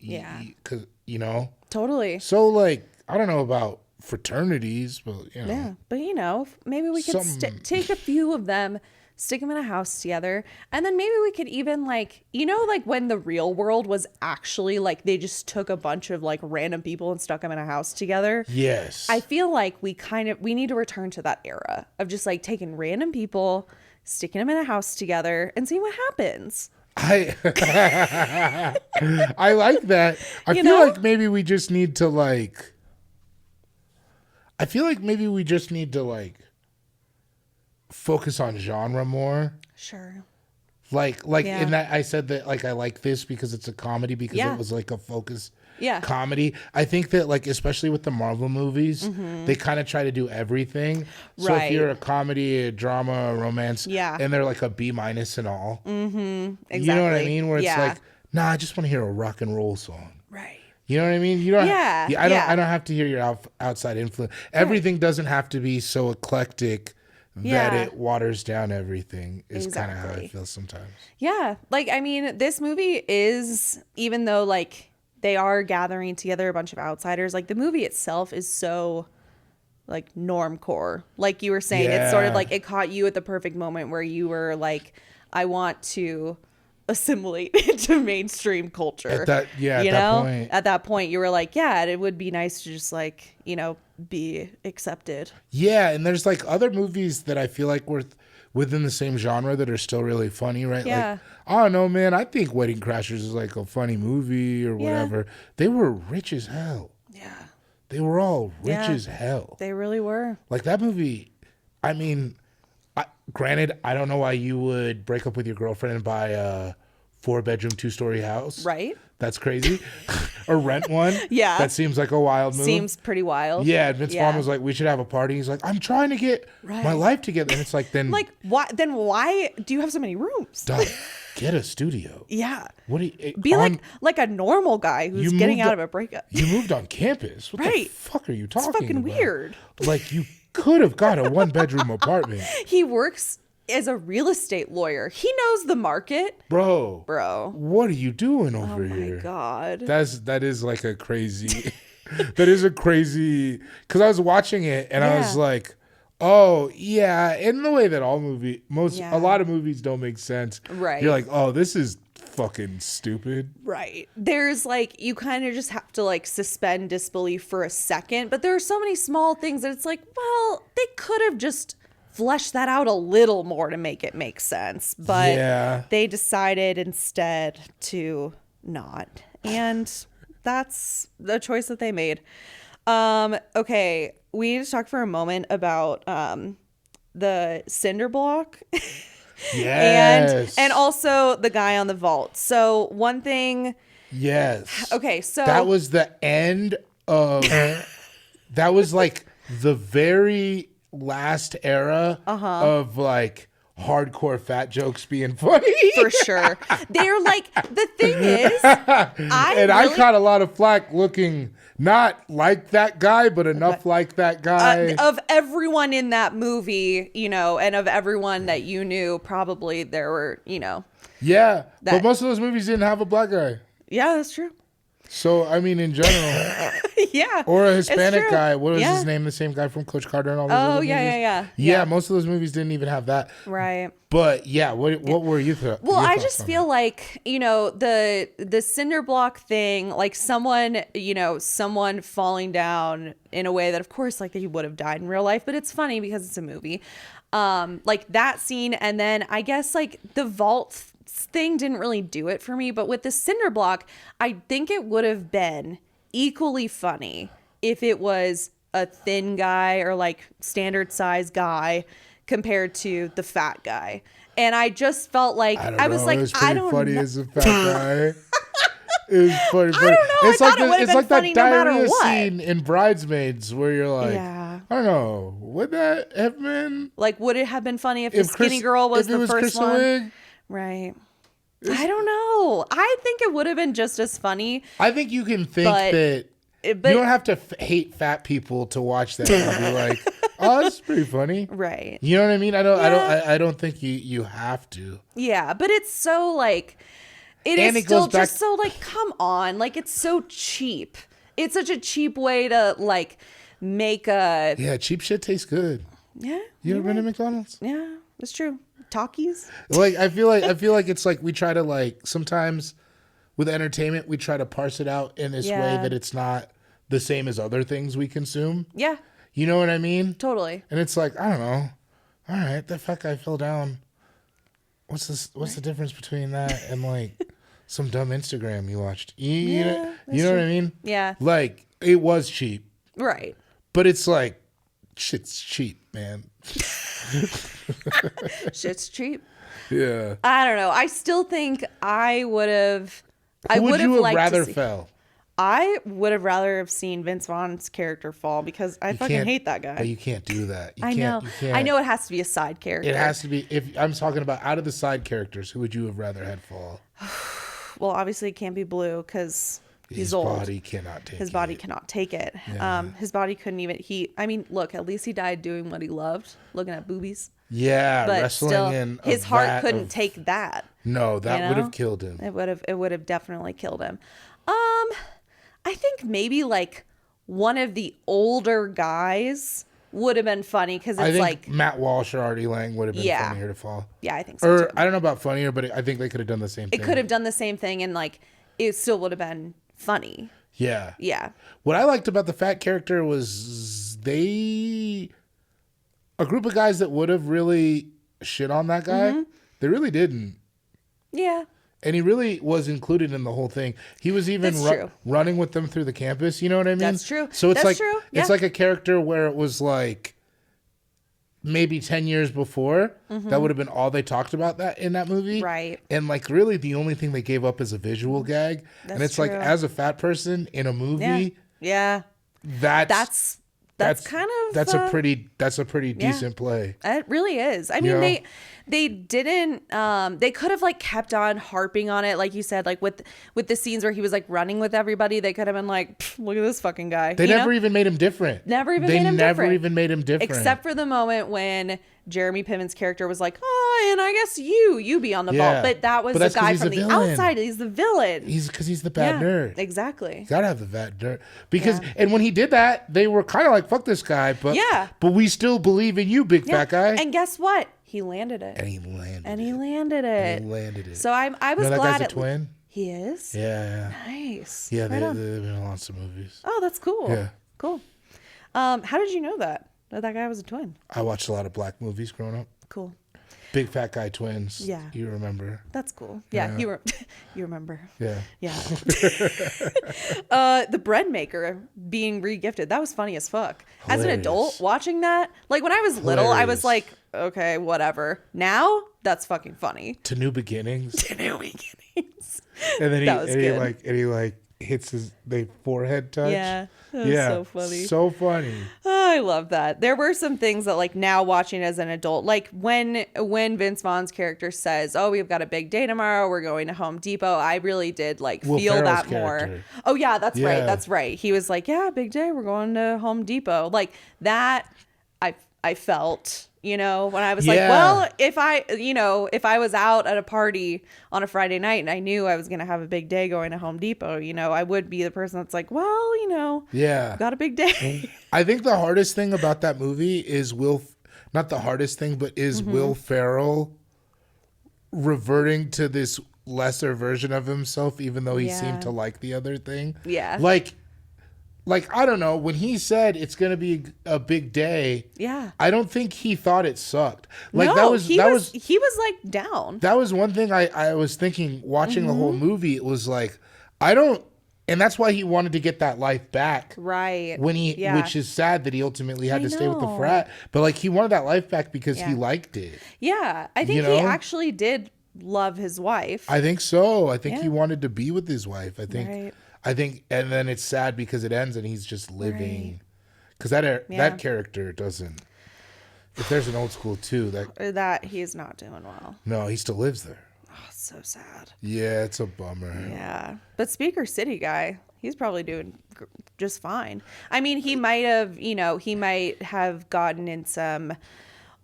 cause, you know? Totally. So like, I don't know about fraternities, but you know. Yeah, but you know, maybe we could take a few of them, stick them in a house together, and then maybe we could even like, you know, like when the real world was actually like they just took a bunch of like random people and stuck them in a house together. Yes. I feel like we need to return to that era of just like taking random people, sticking them in a house together, and seeing what happens. I like that. I feel like maybe we just need to like focus on genre more. Sure. Like in that I said that like I like this because it's a comedy, because it was like a focus comedy. I think that like especially with the Marvel movies, they kind of try to do everything. So if you're a comedy, a drama, a romance, and they're like a B- in all. Exactly. You know what I mean? Where it's like, nah, I just want to hear a rock and roll song. Right. You know what I mean? You don't. I don't have to hear your outside influence. Everything doesn't have to be so eclectic that it waters down everything. Is kind of how I feel sometimes. Yeah, like I mean, this movie is, even though like they are gathering together a bunch of outsiders, like the movie itself is so like normcore. Like you were saying, it's sort of like it caught you at the perfect moment where you were like, I want to assimilate into mainstream culture. At that point. At that point, you were like, yeah, it would be nice to just like, you know, be accepted. Yeah, and there's like other movies that I feel like were within the same genre that are still really funny, right? Yeah. Like, I don't know, man. I think Wedding Crashers is like a funny movie or whatever. They were rich as hell. Yeah. They were all rich as hell. They really were. Like that movie, I mean, granted, I don't know why you would break up with your girlfriend and buy a 4-bedroom, 2-story house. Right. That's crazy. Or rent one. Yeah. That seems like a wild move. Seems pretty wild. Yeah. Vince Vaughn was like, we should have a party. He's like, I'm trying to get my life together. And it's like, then. Like, why do you have so many rooms? Dog, get a studio. Yeah. What do you. Be like a normal guy who's getting out of a breakup. You moved on campus. What the fuck are you talking about? It's fucking weird. Like, you could have got a 1-bedroom apartment. He works as a real estate lawyer. He knows the market. Bro. What are you doing over here? Oh my God. That is like a crazy, that is a crazy, because I was watching it and I was like, oh yeah. In the way that a lot of movies don't make sense. Right. You're like, oh, this is fucking stupid. Right. There's like, you kind of just have to like suspend disbelief for a second, but there are so many small things that it's like, well, they could have just fleshed that out a little more to make it make sense, but they decided instead to not, and that's the choice that they made. Okay, we need to talk for a moment about the cinder block. Yes. and also the guy on the vault. So one thing. Yes. Okay, so that was the end of that was like the very last era of like hardcore fat jokes being funny. For sure. They're like, the thing is, I caught a lot of flack looking not like that guy, but enough like that guy. Of everyone in that movie, you know, and of everyone that you knew, probably there were, you know. Yeah, but most of those movies didn't have a black guy. Yeah, that's true. So, I mean, in general. Yeah. Or a Hispanic guy. What was his name? The same guy from Coach Carter and all those other movies? Yeah, most of those movies didn't even have that. Right. But, yeah, what were you thoughts? Well, I just feel like, you know, the cinder block thing, like someone falling down in a way that, of course, like he would have died in real life, but it's funny because it's a movie. Like that scene, and then I guess like the vault thing didn't really do it for me, but with the cinder block, I think it would have been equally funny if it was a thin guy or like standard size guy compared to the fat guy. And I just felt like I was like, I don't know. Funny as a fat guy. It was funny. I don't know. It's like that diarrhea no scene in Bridesmaids where you're like, I don't know, would that have been like? Would it have been funny if the skinny girl was the first one? Wig? Right. I don't know. I think it would have been just as funny. I think you can think that you don't have to hate fat people to watch that and be like, oh, that's pretty funny. Right. You know what I mean? I don't think you have to. Yeah, but it's so like, it still just so like, come on. Like, it's so cheap. It's such a cheap way to like make a. Yeah, cheap shit tastes good. Yeah. You ever been to McDonald's? Yeah, that's true. Talkies. Like I feel like it's like we try to like sometimes with entertainment we try to parse it out in this way that it's not the same as other things we consume. Yeah. You know what I mean? Totally. And it's like, I don't know. All right, that fat guy fell down. What's the difference between that and like some dumb Instagram you watched? You know what I mean? Yeah. Like it was cheap. Right. But it's like shit's cheap, man. Shit's cheap. Yeah. I don't know. I still think I would have. Who would you have rather fell? I would have rather have seen Vince Vaughn's character fall because I fucking hate that guy. But you can't do that. I know. I know it has to be a side character. It has to be. If I'm talking about out of the side characters, who would you have rather had fall? Well, obviously it can't be Blue because he's old. His body cannot take it. His body cannot take it. Yeah. His body couldn't even. I mean, look. At least he died doing what he loved, looking at boobies. Yeah, but wrestling still, in his heart couldn't take that. No, that would have killed him. It would have definitely killed him. I think maybe like one of the older guys would have been funny because it's like Matt Walsh or Artie Lang would have been funnier to fall. Yeah, I think so too. I don't know about funnier, but I think they could have done the same thing. It could have done the same thing, and like it still would have been funny. Yeah. Yeah. What I liked about the fat character was a group of guys that would have really shit on that guy. They really didn't. Yeah. And he really was included in the whole thing. He was even running with them through the campus. You know what I mean? That's true. So it's true. It's like a character where it was like maybe 10 years before that would have been all they talked about that in that movie. Right. And like really the only thing they gave up is a visual gag. And it's true. like as a fat person in a movie. Yeah. That's that's a pretty decent play. It really is. I mean, they didn't they could have like kept on harping on it, like you said, like with the scenes where he was like running with everybody. They could have been like, look at this fucking guy. They never even made him different. They never even made him different. Except for the moment when Jeremy Piven's character was like, oh, and I guess you be on the vault. But that was the guy from the outside. He's the villain. Because he's the bad nerd. Exactly. You gotta have the bad nerd. Because and when he did that, they were kind of like, fuck this guy. But we still believe in you, big fat guy. And guess what? He landed it. And he landed it. So I was that glad guy's a twin? He is? Yeah. Nice. Yeah, they've been in lots of movies. Oh, that's cool. Yeah. Cool. How did you know that guy was a twin? I watched a lot of black movies growing up. Cool. Big fat guy twins. Yeah. You remember. That's cool. Yeah. You remember. Yeah. Yeah. The bread maker being regifted. That was funny as fuck. Hilarious. As an adult watching that, like when I was little, I was like, okay, whatever. Now that's fucking funny. To New Beginnings. And then he hits his forehead touch. Yeah. That was so funny. So funny. Oh, I love that. There were some things that like now watching as an adult, like when Vince Vaughn's character says, oh, we've got a big day tomorrow, we're going to Home Depot, I really did like feel that character. More. Oh yeah, that's right. That's right. He was like, yeah, big day, we're going to Home Depot. Like that I felt, when I was like, well, if I was out at a party on a Friday night and I knew I was going to have a big day going to Home Depot, I would be the person that's like, well, got a big day. I think the hardest thing about that movie is not the hardest thing, but Will Ferrell reverting to this lesser version of himself, even though he seemed to like the other thing. Yeah. Like, I don't know, when he said it's going to be a big day, I don't think he thought it sucked. Like he was like down. That was one thing I was thinking watching the whole movie. It was like, and that's why he wanted to get that life back. Right. Which is sad that he ultimately had to stay with the frat. But like he wanted that life back because he liked it. Yeah. I think he actually did love his wife. I think so. I think he wanted to be with his wife. I think, and then it's sad because it ends and he's just living. Because that character doesn't. If there's an old school 2, that he's not doing well. No, he still lives there. Oh, so sad. Yeah, it's a bummer. Yeah, but Speaker City guy, he's probably doing just fine. I mean, he might have gotten in some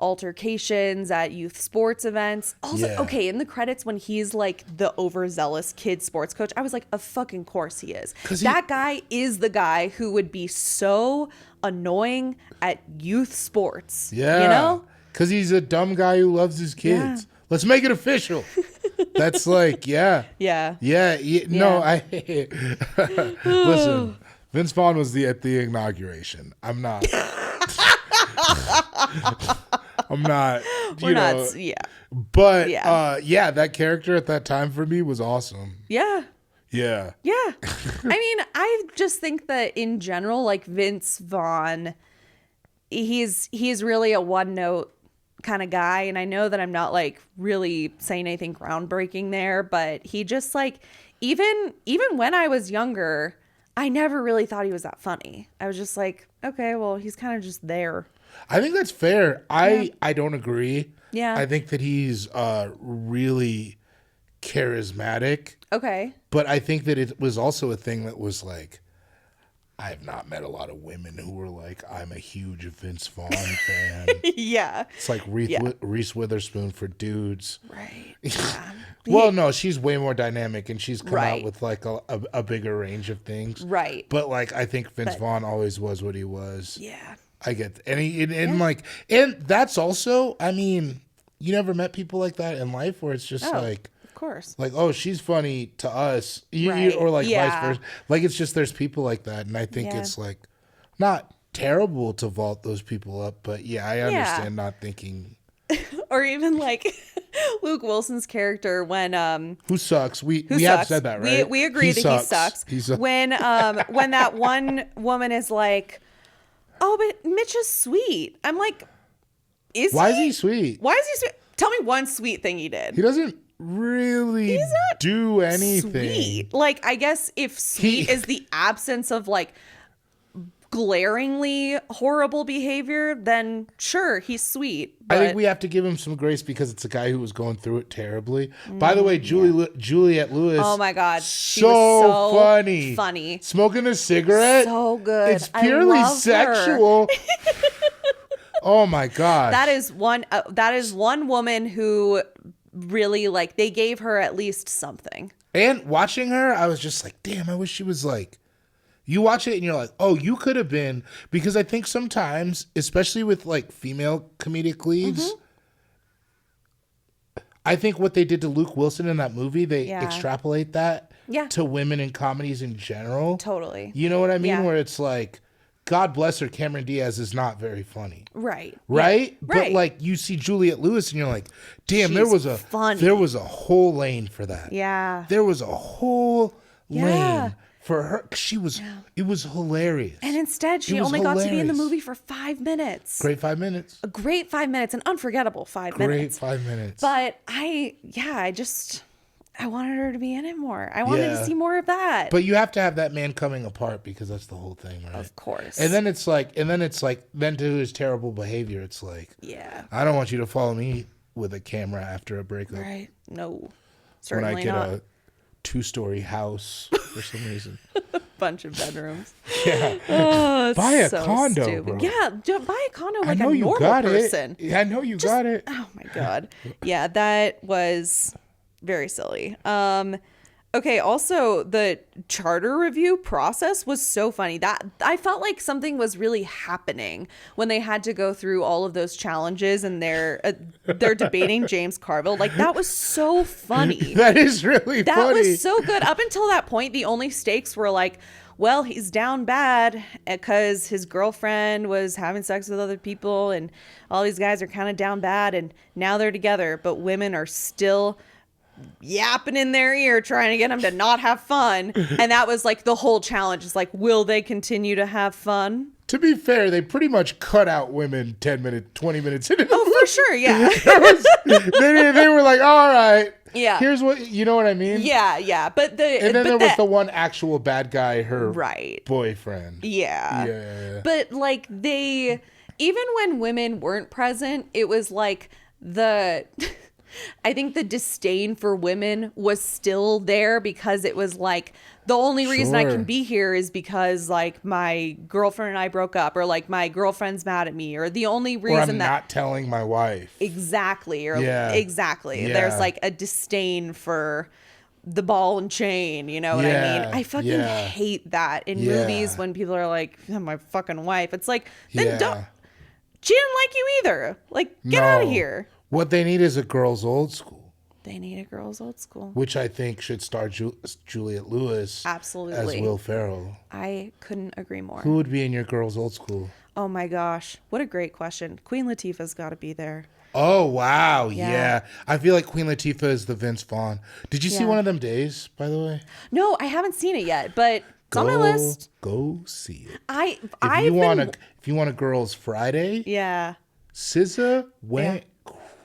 altercations at youth sports events. Also, okay, in the credits when he's like the overzealous kid sports coach, I was like, of fucking course he is. That guy is the guy who would be so annoying at youth sports. Yeah. Because he's a dumb guy who loves his kids. Yeah. Let's make it official. That's like, No, listen, Vince Vaughn was at the inauguration. I'm not. I'm not. We're not. Yeah. But that character at that time for me was awesome. Yeah. Yeah. Yeah. I mean, I just think that in general, like Vince Vaughn, he's really a one note kind of guy, and I know that I'm not like really saying anything groundbreaking there, but he just like even when I was younger, I never really thought he was that funny. I was just like, okay, well, he's kind of just there. I think that's fair. I don't agree. Yeah. I think that he's really charismatic. Okay. But I think that it was also a thing that was like, I have not met a lot of women who were like, I'm a huge Vince Vaughn fan. Yeah. It's like Reese Witherspoon for dudes. Right. Yeah. Well, no, she's way more dynamic and she's come out with like a bigger range of things. Right. But like, I think Vince Vaughn always was what he was. Yeah. I get and that's also, I mean, you never met people like that in life where it's just like, of course, like, oh, she's funny to us, or like vice versa. Like it's just there's people like that, and I think it's like not terrible to vault those people up, but I understand not thinking. Or even like Luke Wilson's character when who sucks. We have said that, right? We agree that he sucks. When that one woman is like, oh, but Mitch is sweet. I'm like, why is he sweet? Why is he sweet? Tell me one sweet thing he did. He doesn't really do anything. Sweet. Like, I guess if sweet is the absence of like glaringly horrible behavior, then sure, he's sweet. But... I think we have to give him some grace because it's a guy who was going through it terribly. By the way, Juliette Lewis. Oh my God. She was so funny. Smoking a cigarette. So good. It's purely sexual. Oh my gosh. That is one woman who really, like, they gave her at least something. And watching her, I was just like, damn, I wish she was like, you watch it and you're like, oh, you could have been, because I think sometimes, especially with like female comedic leads, I think what they did to Luke Wilson in that movie, they extrapolate that to women in comedies in general. Totally. You know what I mean? Yeah. Where it's like, God bless her, Cameron Diaz is not very funny. Right. Right? Yeah. But like you see Juliette Lewis and you're like, damn, there was a whole lane for that. Yeah. There was a whole lane for her. It was hilarious. And instead she only got to be in the movie for 5 minutes. Great 5 minutes. A great 5 minutes, an unforgettable 5 minutes. Great 5 minutes. But I wanted her to be in it more. I wanted to see more of that. But you have to have that man coming apart because that's the whole thing, right? Of course. And then it's like, then to his terrible behavior, it's like, I don't want you to follow me with a camera after a breakup. Right. No. Certainly not. When I get a 2-story house for some reason. Bunch of bedrooms. Yeah. Oh, buy a condo, stupid. bro. Yeah, buy a condo like a normal person. I know you got it. Oh my God. Yeah, that was very silly. Okay, also the charter review process was so funny. That I felt like something was really happening when they had to go through all of those challenges and they're debating James Carville. Like, that was so funny. That is really funny. That was so good. Up until that point, the only stakes were like, well, he's down bad because his girlfriend was having sex with other people and all these guys are kind of down bad and now they're together, but women are still yapping in their ear trying to get them to not have fun. And that was like the whole challenge. It's like, will they continue to have fun? To be fair, they pretty much cut out women 10 minutes, 20 minutes into the movie. For sure, yeah. They were like, all right. Yeah. Here's what, you know what I mean? Yeah. But then there was the one actual bad guy, her boyfriend. Yeah. But like even when women weren't present, it was like I think the disdain for women was still there because it was like, the only reason I can be here is because like my girlfriend and I broke up, or like my girlfriend's mad at me, or the only reason I'm not telling my wife. Exactly. Exactly. Yeah. There's like a disdain for the ball and chain, you know what I mean? I fucking hate that in movies when people are like, oh, my fucking wife. It's like, then don't. She didn't like you either. Like, get out of here. What they need is a girls' old school. They need a girls' old school. Which I think should star Juliette Lewis. Absolutely. As Will Ferrell. I couldn't agree more. Who would be in your girls' old school? Oh my gosh. What a great question. Queen Latifah's got to be there. Oh, wow. Yeah. I feel like Queen Latifah is the Vince Vaughn. Did you see One of Them Days, by the way? No, I haven't seen it yet, but it's on my list. Go see it. If you want a girls' Friday, SZA went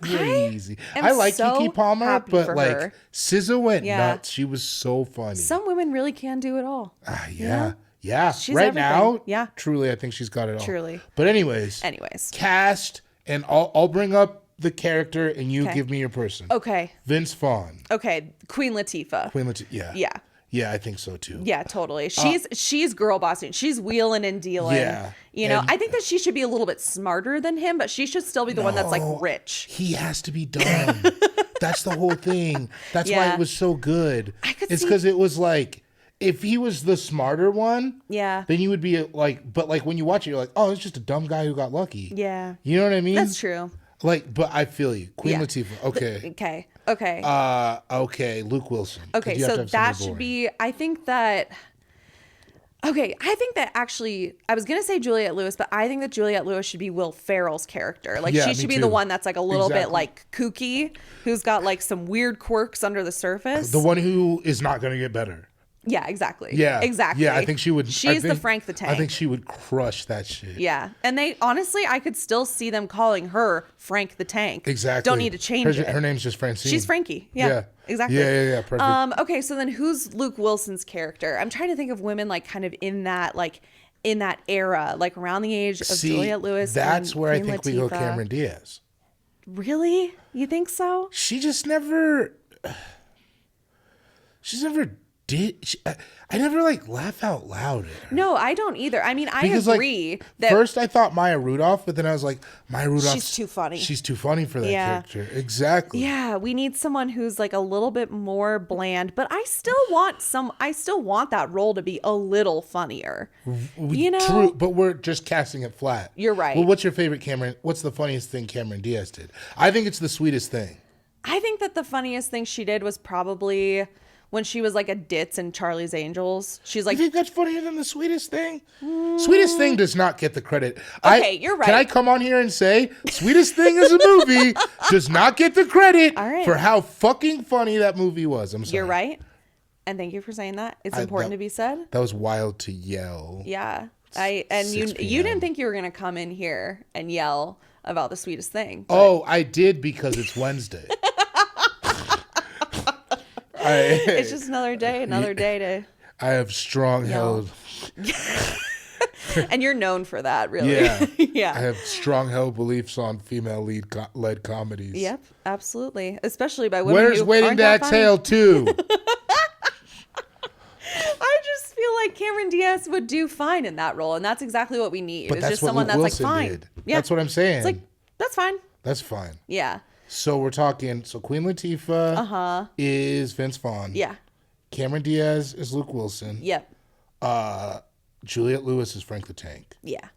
crazy. I like Keke Palmer, but like her. SZA went nuts. She was so funny. Some women really can do it all. Yeah. She's right everything. Now, truly, I think she's got it all. Truly. But anyways, cast, and I'll bring up the character, and you give me your person. Okay. Vince Vaughn. Okay. Queen Latifah. Yeah. Yeah, I think so too. Yeah, totally. She's girl bossing. She's wheeling and dealing. Yeah. You know, I think that she should be a little bit smarter than him, but she should still be the one that's like rich. He has to be dumb. That's the whole thing. That's why it was so good. It's because it was like, if he was the smarter one, then you would be like, but like when you watch it, you're like, oh, it's just a dumb guy who got lucky. Yeah. You know what I mean? That's true. Like, but I feel you. Queen Latifah. Okay. Okay. Luke Wilson. Okay, so that should be, I think that actually, I was going to say Juliette Lewis, but I think that Juliette Lewis should be Will Ferrell's character. Like, she should be the one that's like a little bit like kooky, who's got like some weird quirks under the surface. The one who is not going to get better. Yeah, exactly. Yeah. Exactly. Yeah, I think she would. She's the Frank the Tank. I think she would crush that shit. Yeah. And they, honestly, I could still see them calling her Frank the Tank. Exactly. Don't need to change it. Her name's just Francine. She's Frankie. Yeah. Exactly. Yeah. Perfect. Okay, so then who's Luke Wilson's character? I'm trying to think of women like kind of in that like in that era, like around the age of Juliette Lewis. That's where Queen I think Latifah. we go Cameron Diaz. Really? You think so? She's never did. I never like laugh out loud at her. No, I don't either. I mean, I because, agree that first I thought Maya Rudolph, but then I was like, Maya Rudolph. she's too funny. She's too funny for that character. Exactly. Yeah, we need someone who's like a little bit more bland, but I still want that role to be a little funnier. You know? True, but we're just casting it flat. You're right. Well, what's your favorite Cameron? What's the funniest thing Cameron Diaz did? I think it's The Sweetest Thing. I think that the funniest thing she did was probably when she was like a ditz in Charlie's Angels. She's like, you think that's funnier than The Sweetest Thing? Sweetest Thing does not get the credit. Okay, you're right. Can I come on here and say Sweetest Thing as a movie does not get the credit for how fucking funny that movie was. I'm sorry. You're right. And thank you for saying that. It's important to be said. That was wild to yell. Yeah. You didn't think you were going to come in here and yell about The Sweetest Thing. But... Oh, I did because it's Wednesday. It's just another day to. I have strong held. And you're known for that, really. Yeah. Yeah. I have strong held beliefs on female led comedies. Yep, absolutely. Especially by women Where's who Waiting aren't to that Exhale funny. 2? I just feel like Cameron Diaz would do fine in that role, and that's exactly what we need. But it's that's just what someone Luke that's Wilson like fine. did. Yeah. That's what I'm saying. It's like, that's fine. That's fine. Yeah. So we're talking. So Queen Latifah is Vince Vaughn. Yeah. Cameron Diaz is Luke Wilson. Yep. Juliette Lewis is Frank the Tank. Yeah.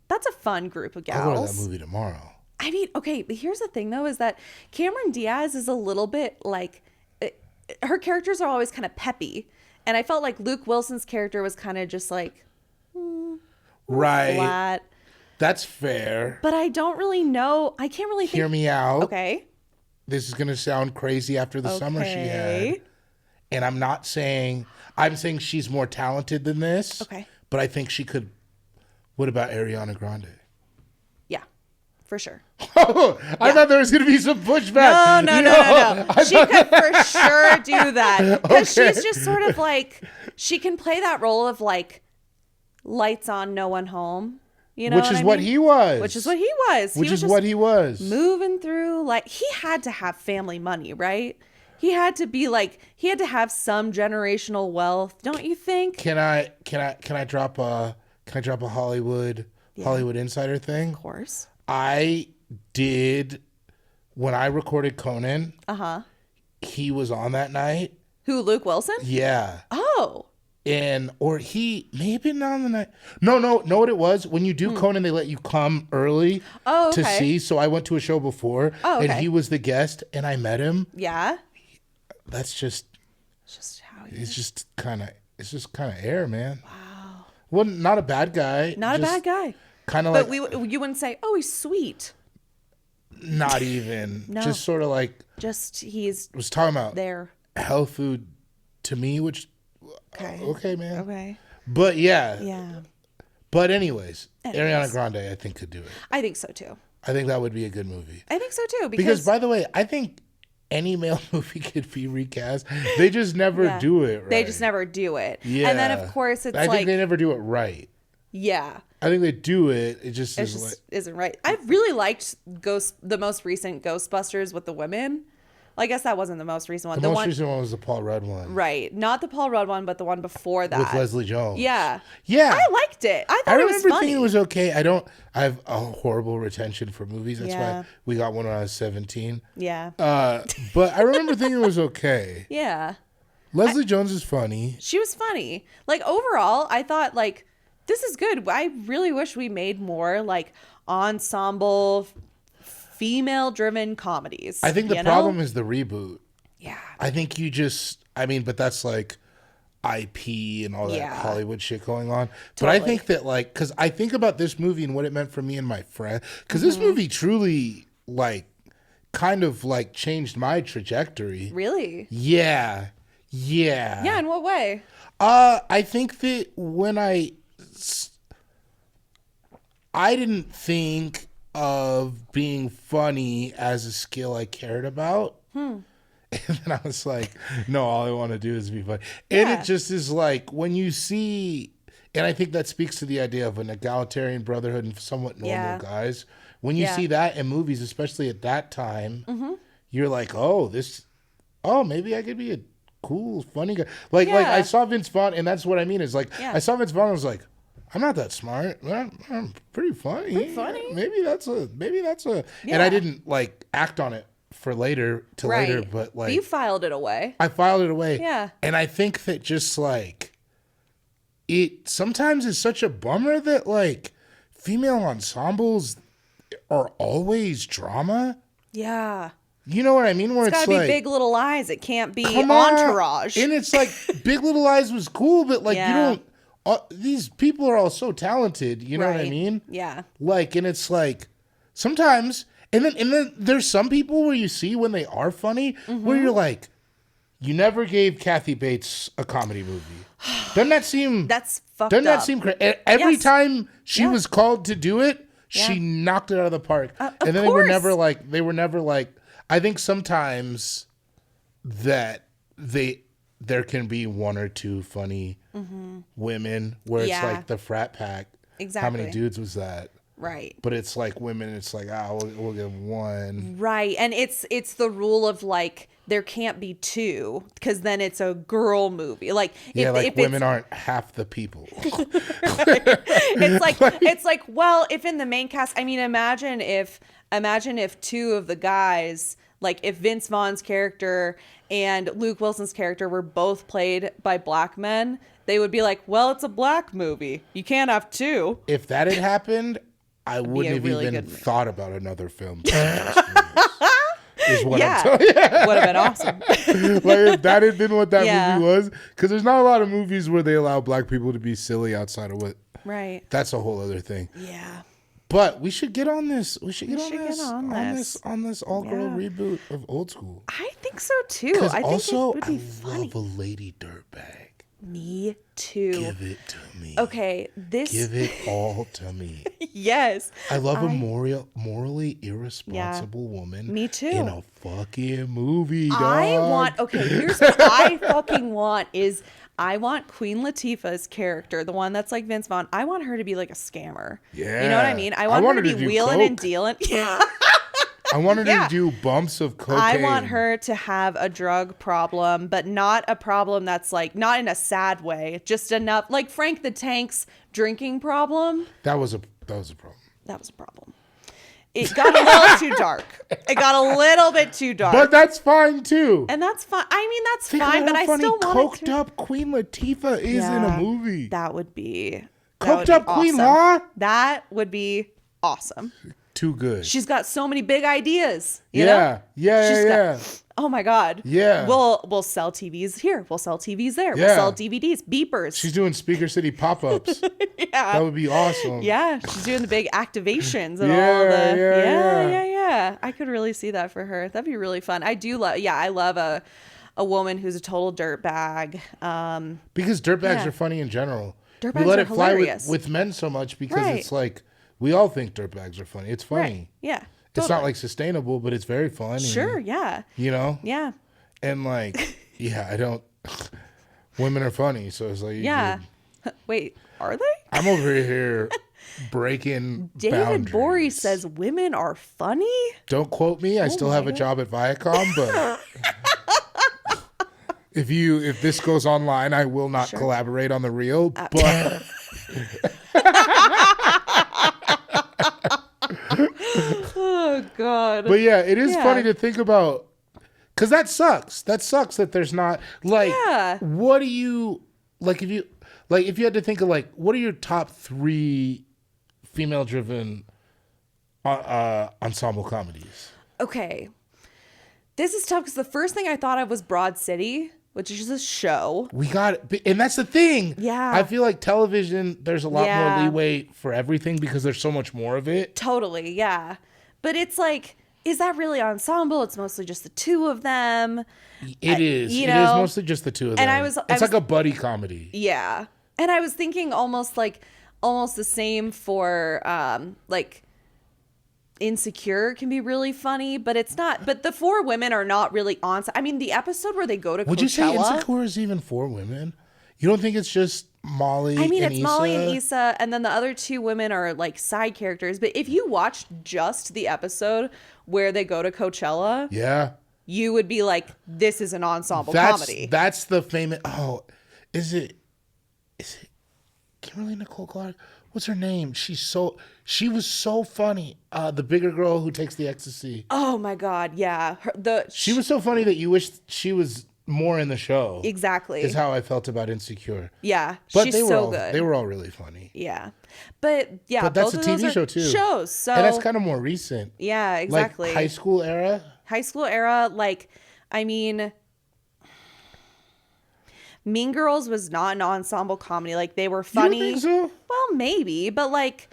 That's a fun group of gals. I'll go to that movie tomorrow. I mean, okay, but here's the thing, though, is that Cameron Diaz is a little bit like... her characters are always kind of peppy. And I felt like Luke Wilson's character was kind of just like... right. flat. That's fair. But I don't really know. I can't really think... Hear me out. Okay. This is going to sound crazy after the summer she had. And I'm not saying... I'm saying she's more talented than this. Okay. But I think she could... What about Ariana Grande? Yeah, for sure. I thought there was going to be some pushback. No. She could for sure do that. Because she's just sort of like... She can play that role of like... Lights on, no one home. You know Which is what he was. Which is what he was. Which is what he was. Moving through, like, he had to have family money, right? He had to be like, he had to have some generational wealth, don't you think? Can I drop a Hollywood Insider thing? Of course. I did when I recorded Conan. He was on that night. Who, Luke Wilson? Yeah. Oh. Or he may have been on the night. No, know what it was? When you do Conan, they let you come early to see. So I went to a show before, and he was the guest, and I met him. Yeah. That's just how he is. It's just kind of air, man. Wow. Well, not a bad guy. Not a bad guy. Kind of like. But you wouldn't say, oh, he's sweet. Not even. No. Just sort of like. Just he's. Was talking about there. Health food, to me, which. Okay, man. Okay. But yeah. Yeah. But anyways, Ariana Grande, I think, could do it. I think so too. I think that would be a good movie. I think so too. Because by the way, I think any male movie could be recast. They just never do it right. They just never do it. Yeah. And then of course it's I think they never do it right. Yeah. I think they do it. It just isn't right. I really liked the most recent Ghostbusters with the women. Well, I guess that wasn't the most recent one. The most recent one was the Paul Rudd one. Right. Not the Paul Rudd one, but the one before that. With Leslie Jones. Yeah. Yeah. I liked it. I thought it was funny. I remember thinking it was okay. I have a horrible retention for movies. That's why we got one when I was 17. Yeah. But I remember thinking it was okay. Yeah. Leslie Jones is funny. She was funny. Like, overall, I thought, like, this is good. I really wish we made more, like, ensemble female-driven comedies. I think the problem is the reboot. Yeah. I think but that's like IP and all that Hollywood shit going on. Totally. But I think that, like, because I think about this movie and what it meant for me and my friend. Because this movie truly, like, kind of, like, changed my trajectory. Really? Yeah. Yeah. Yeah, in what way? I think that when I didn't think of being funny as a skill I cared about. And then I was like, no, all I want to do is be funny. And it just is like, when you see, And I think that speaks to the idea of an egalitarian brotherhood and somewhat normal guys. When you see that in movies, especially at that time, you're like, maybe I could be a cool, funny guy. Like I saw Vince Vaughn, and that's what I mean is like, I saw Vince Vaughn and I was like, I'm not that smart. I'm pretty funny. Maybe that's a, and I didn't like act on it for later, but like. You filed it away. I filed it away. Yeah. And I think that just like, it sometimes is such a bummer that like female ensembles are always drama. Yeah. You know what I mean? Where it's gotta be like, Big Little Lies. It can't be Entourage. And it's like Big Little Lies was cool, but like you don't. These people are all so talented. You know what I mean? Yeah. Like, and it's like sometimes, and then there's some people where you see when they are funny, where you're like, you never gave Kathy Bates a comedy movie. Doesn't that seem? That's fucked Doesn't up. that seem crazy? Every time she was called to do it, she knocked it out of the park. And then they were never like. I think sometimes that there can be one or two funny women where it's like the frat pack. Exactly. How many dudes was that? Right. But it's like women. It's like we'll give one. Right, and it's the rule of like there can't be two because then it's a girl movie. Like if women aren't half the people. It's like well, if in the main cast, I mean, imagine if two of the guys, like if Vince Vaughn's character and Luke Wilson's character were both played by black men, they would be like, well, it's a black movie. You can't have two. If that had happened, I wouldn't have even thought about another film. Is what I'm telling you. Would have been awesome. Like if that had been what that movie was, because there's not a lot of movies where they allow black people to be silly outside of what. Right. That's a whole other thing. Yeah. But we should get on this. We should get on this all-girl reboot of Old School. I think so too. I think it would be funny. Love a lady dirtbag. Me too. Give it to me. Okay, give it all to me. Yes. I love a morally irresponsible woman. Me too. In a fucking movie, dog. Here's what I fucking want is I want Queen Latifah's character, the one that's like Vince Vaughn. I want her to be like a scammer. Yeah. You know what I mean? I want her to be wheeling and dealing. Yeah. I want her to do bumps of cocaine. I want her to have a drug problem, but not a problem that's like, not in a sad way, just enough, like Frank the Tank's drinking problem. That was a problem. That was a problem. It got a little too dark. It got a little bit too dark. But that's fine too. And that's fine. I mean, that's fine, but I still want coked up Queen Latifah is in a movie. That would be coked up awesome. Queen Law? That would be awesome. Too good. She's got so many big ideas. Yeah. Oh my God. Yeah. We'll sell TVs here. We'll sell TVs there. Yeah. We'll sell DVDs, beepers. She's doing Speaker City pop-ups. Yeah. That would be awesome. Yeah. She's doing the big activations and all the yeah. I could really see that for her. That'd be really fun. I love a woman who's a total dirtbag. Because dirtbags are funny in general. Dirtbags we let it fly with men so much because it's like we all think dirtbags are funny. It's funny. Right. Yeah. It's not like sustainable, but it's very funny. Sure, yeah. You know? Yeah. And like, I don't. Women are funny, so it's like. Yeah. Wait, are they? I'm over here breaking David Gborie says women are funny? Don't quote me. I still have a job at Viacom, but. If this goes online, I will not collaborate on the reel, but. Oh God. But yeah, it is funny to think about because that sucks. That sucks that there's not like what do you like if you had to think of like what are your top 3 female driven ensemble comedies? Okay. This is tough because the first thing I thought of was Broad City, which is a show. We got it. And that's the thing. Yeah. I feel like television, there's a lot more leeway for everything because there's so much more of it. Totally, yeah. But it's like, is that really ensemble? It's mostly just the two of them. It is. It is mostly just the two of them. And it's like a buddy comedy. Yeah. And I was thinking almost the same for like Insecure can be really funny, but it's not. But the 4 women are not really on. I mean, the episode where they go to Coachella. Would you say Insecure is even 4 women? You don't think it's just Molly? I mean, and it's Issa? Molly and Issa, and then the other two women are like side characters. But if you watched just the episode where they go to Coachella, yeah, you would be like, "This is an ensemble comedy." That's the famous. Oh, is it Kimberly Nicole Clark? What's her name? She was so funny. The bigger girl who takes the ecstasy. Oh my God, yeah. She was so funny that you wish she was more in the show. Exactly. Is how I felt about Insecure. Yeah, but she's so good. They were all really funny. Yeah, but But that's a TV show too. Shows, so and that's kind of more recent. Yeah, exactly. Like high school era. High school era, like, I mean, Mean Girls was not an ensemble comedy. Like, they were funny. You don't think so? Well, maybe, but like,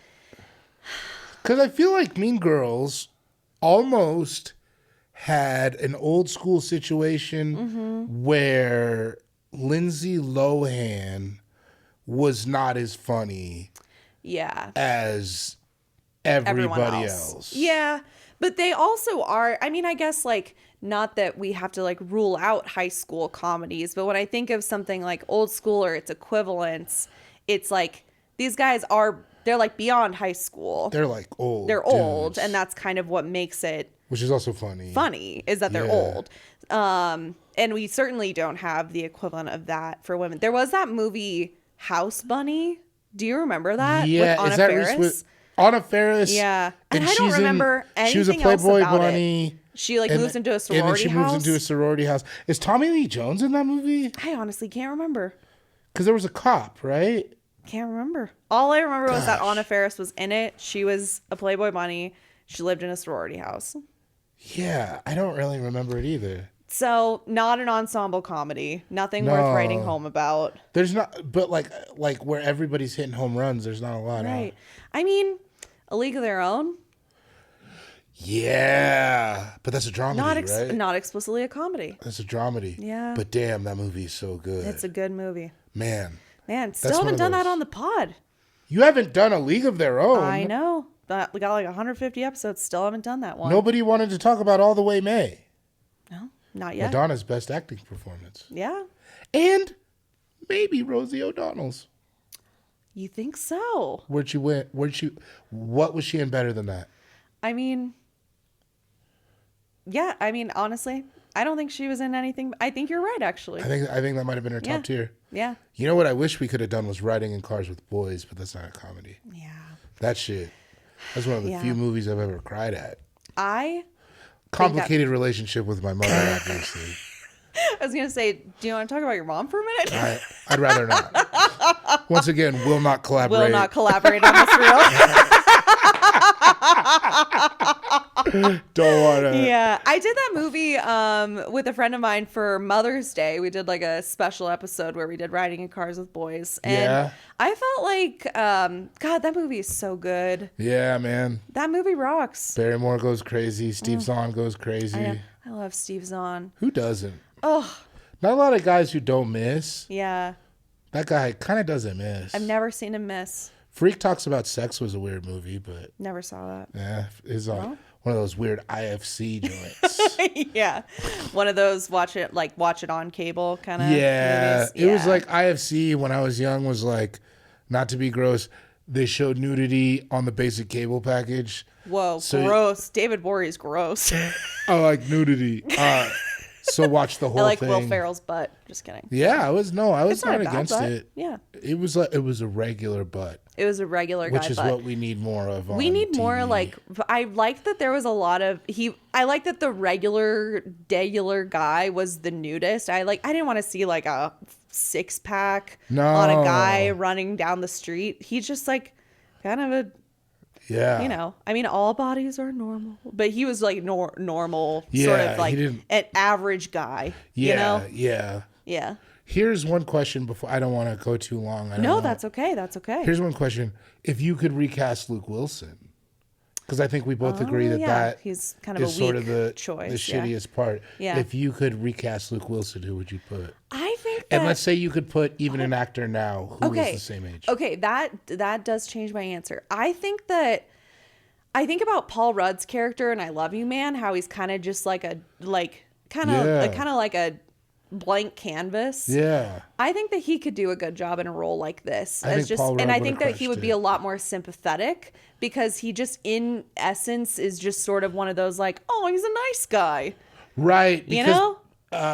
because I feel like Mean Girls almost had an old school situation where Lindsay Lohan was not as funny as everybody else. Yeah, but they also are, I mean, I guess like, not that we have to like rule out high school comedies, but when I think of something like old school or its equivalents, it's like these guys they're like beyond high school. They're like old. They're old, and that's kind of what makes it which is also funny. Funny is that they're old. And we certainly don't have the equivalent of that for women. There was that movie House Bunny. Do you remember that? Yeah, with Anna is that Faris? with Anna Faris? Yeah, and I don't remember anything she was a Playboy else about bunny. It. She like moves into a sorority house. And then she moves into a sorority house. Is Tommy Lee Jones in that movie? I honestly can't remember. Because there was a cop, right? Can't remember. All I remember was that Anna Faris was in it. She was a Playboy bunny. She lived in a sorority house. Yeah, I don't really remember it either. So, not an ensemble comedy. Nothing worth writing home about. There's not, but like where everybody's hitting home runs, there's not a lot. Right. I mean, A League of Their Own. Yeah, but that's a dramedy, right? Not explicitly a comedy. That's a dramedy. Yeah. But damn, that movie is so good. It's a good movie. Man, still haven't done that on the pod. You haven't done A League of Their Own. I know. But we got like 150 episodes. Still haven't done that one. Nobody wanted to talk about All the Way May. No, not yet. Madonna's best acting performance. Yeah. And maybe Rosie O'Donnell's. You think so? What was she in better than that? I mean, yeah. I mean, honestly, I don't think she was in anything. I think you're right, actually. I think that might have been her top tier. Yeah. You know what I wish we could have done was Riding in Cars with Boys, but that's not a comedy. Yeah. That shit. That's one of the few movies I've ever cried at. Complicated relationship with my mother, obviously. I was going to say, do you want to talk about your mom for a minute? I'd rather not. Once again, will not collaborate. Will not collaborate on this reel. Don't want to. Yeah, I did that movie with a friend of mine for Mother's Day. We did like a special episode where we did Riding in Cars with Boys. And I felt like, God, that movie is so good. Yeah, man. That movie rocks. Barrymore goes crazy. Steve Zahn goes crazy. I love Steve Zahn. Who doesn't? Oh. Not a lot of guys who don't miss. Yeah. That guy kind of doesn't miss. I've never seen him miss. Freak Talks About Sex was a weird movie, but... Never saw that. Yeah, it's on one of those weird IFC joints. Yeah. One of those watch it on cable kind of movies. It was like IFC when I was young was like, not to be gross, they showed nudity on the basic cable package. Whoa, gross. David Gborie is gross. I like nudity. So watch the whole thing. I like Will Ferrell's butt. Just kidding. Yeah, I was not against butt. it. Yeah. It was a regular butt. It was a regular guy butt. Which is what we need more of on We need TV. more like, I like that there was a lot of, I like that the regular guy was the nudist. I didn't want to see like a 6-pack on a guy running down the street. He's just like kind of a, you know, I mean, all bodies are normal, but he was like normal, sort of like an average guy, you know? Yeah. Here's one question before, I don't want to go too long. That's okay. That's okay. Here's one question. If you could recast Luke Wilson, because I think we both agree that he's kind of is a weak sort of the choice, shittiest part. Yeah. If you could recast Luke Wilson, who would you put? I think that, and let's say you could put even an actor now who is the same age. Okay, that does change my answer. I think about Paul Rudd's character in I Love You Man, how he's kind of just like a blank canvas. Yeah. I think that he could do a good job in a role like this. I think that he would be a lot more sympathetic because he just, in essence, is just sort of one of those like, oh, he's a nice guy. Right. You know?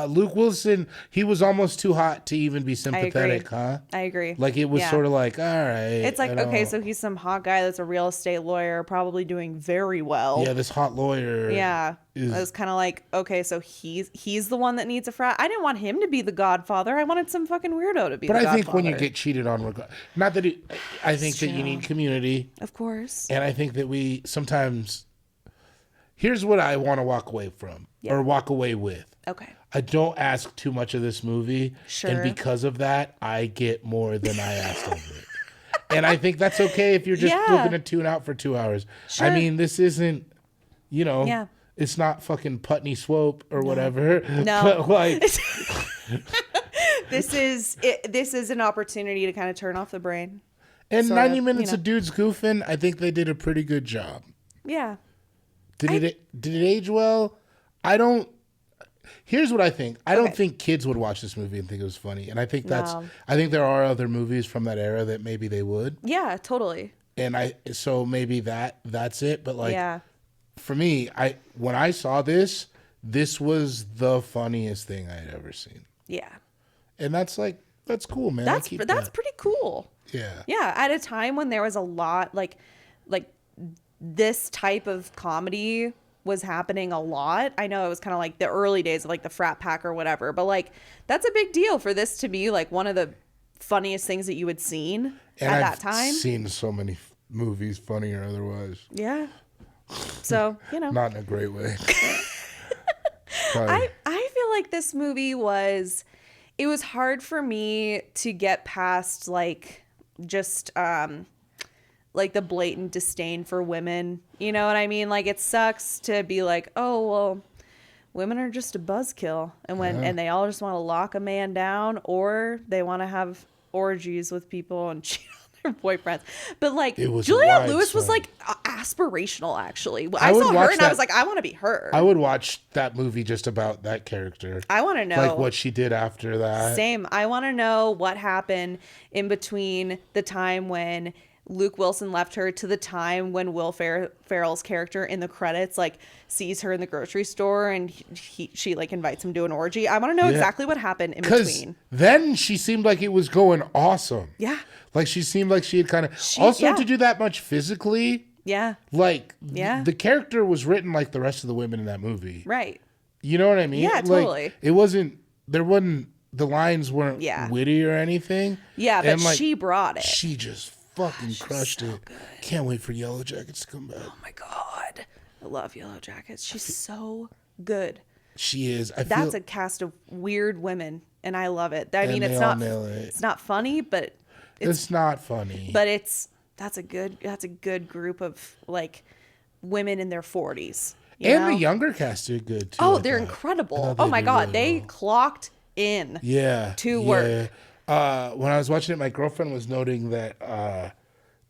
Luke Wilson, he was almost too hot to even be sympathetic, huh? I agree. Like, it was sort of like, all right. It's like, okay, so he's some hot guy that's a real estate lawyer, probably doing very well. Yeah, this hot lawyer. Yeah. I was kind of like, okay, so he's the one that needs a frat. I didn't want him to be the godfather. I wanted some fucking weirdo to be the godfather. But I think when you get cheated on, not that I think that you need community. Of course. And I think that we sometimes, here's what I want to walk away from or walk away with. Okay. I don't ask too much of this movie. Sure. And because of that, I get more than I asked of it. And I think that's okay if you're just looking to tune out for 2 hours. Sure. I mean, this isn't, it's not fucking Putney Swope or whatever. No. But like, this is an opportunity to kind of turn off the brain. And 90 minutes of dudes goofing, I think they did a pretty good job. Yeah. Did it age well? Here's what I think. I don't think kids would watch this movie and think it was funny. And I think I think there are other movies from that era that maybe they would. Yeah, totally. And so maybe that's it. But like, for me, when I saw this was the funniest thing I had ever seen. Yeah. And that's cool, man. That's pretty cool. Yeah. Yeah. At a time when there was a lot like this type of comedy was happening a lot. I know it was kind of like the early days of like the frat pack or whatever, but like that's a big deal for this to be like one of the funniest things that you had seen at that time. I've seen so many movies, funny or otherwise. Yeah. So, Not in a great way. I feel like this movie it was hard for me to get past like just like the blatant disdain for women. You know what I mean? Like, it sucks to be like, oh, well, women are just a buzzkill. And they all just want to lock a man down, or they want to have orgies with people and cheat on their boyfriends. But like, Juliette Lewis was like aspirational, actually. I saw her and I was like, I want to be her. I would watch that movie just about that character. I want to know. Like what she did after that. Same. I want to know what happened in between the time when Luke Wilson left her to the time when Will Ferrell's character in the credits like sees her in the grocery store and she like invites him to an orgy. I want to know exactly what happened in between. Then she seemed like it was going awesome. Yeah. Like she seemed like she had kind of to do that much physically. Yeah. Like the character was written like the rest of the women in that movie. Right. You know what I mean? Yeah, totally. Like, the lines weren't witty or anything. Yeah, but like, she brought it. She just fucking crushed it. Good. Can't wait for Yellow Jackets to come back. Oh my God. I love Yellow Jackets. She's so good. She is. That's a cast of weird women and I love it. I mean, it's not funny, but it's not funny. But that's a good group of like women in their 40s. The younger cast did good too. Oh, they're incredible. Oh my God. Really they clocked in. Yeah. To work. When I was watching it, my girlfriend was noting that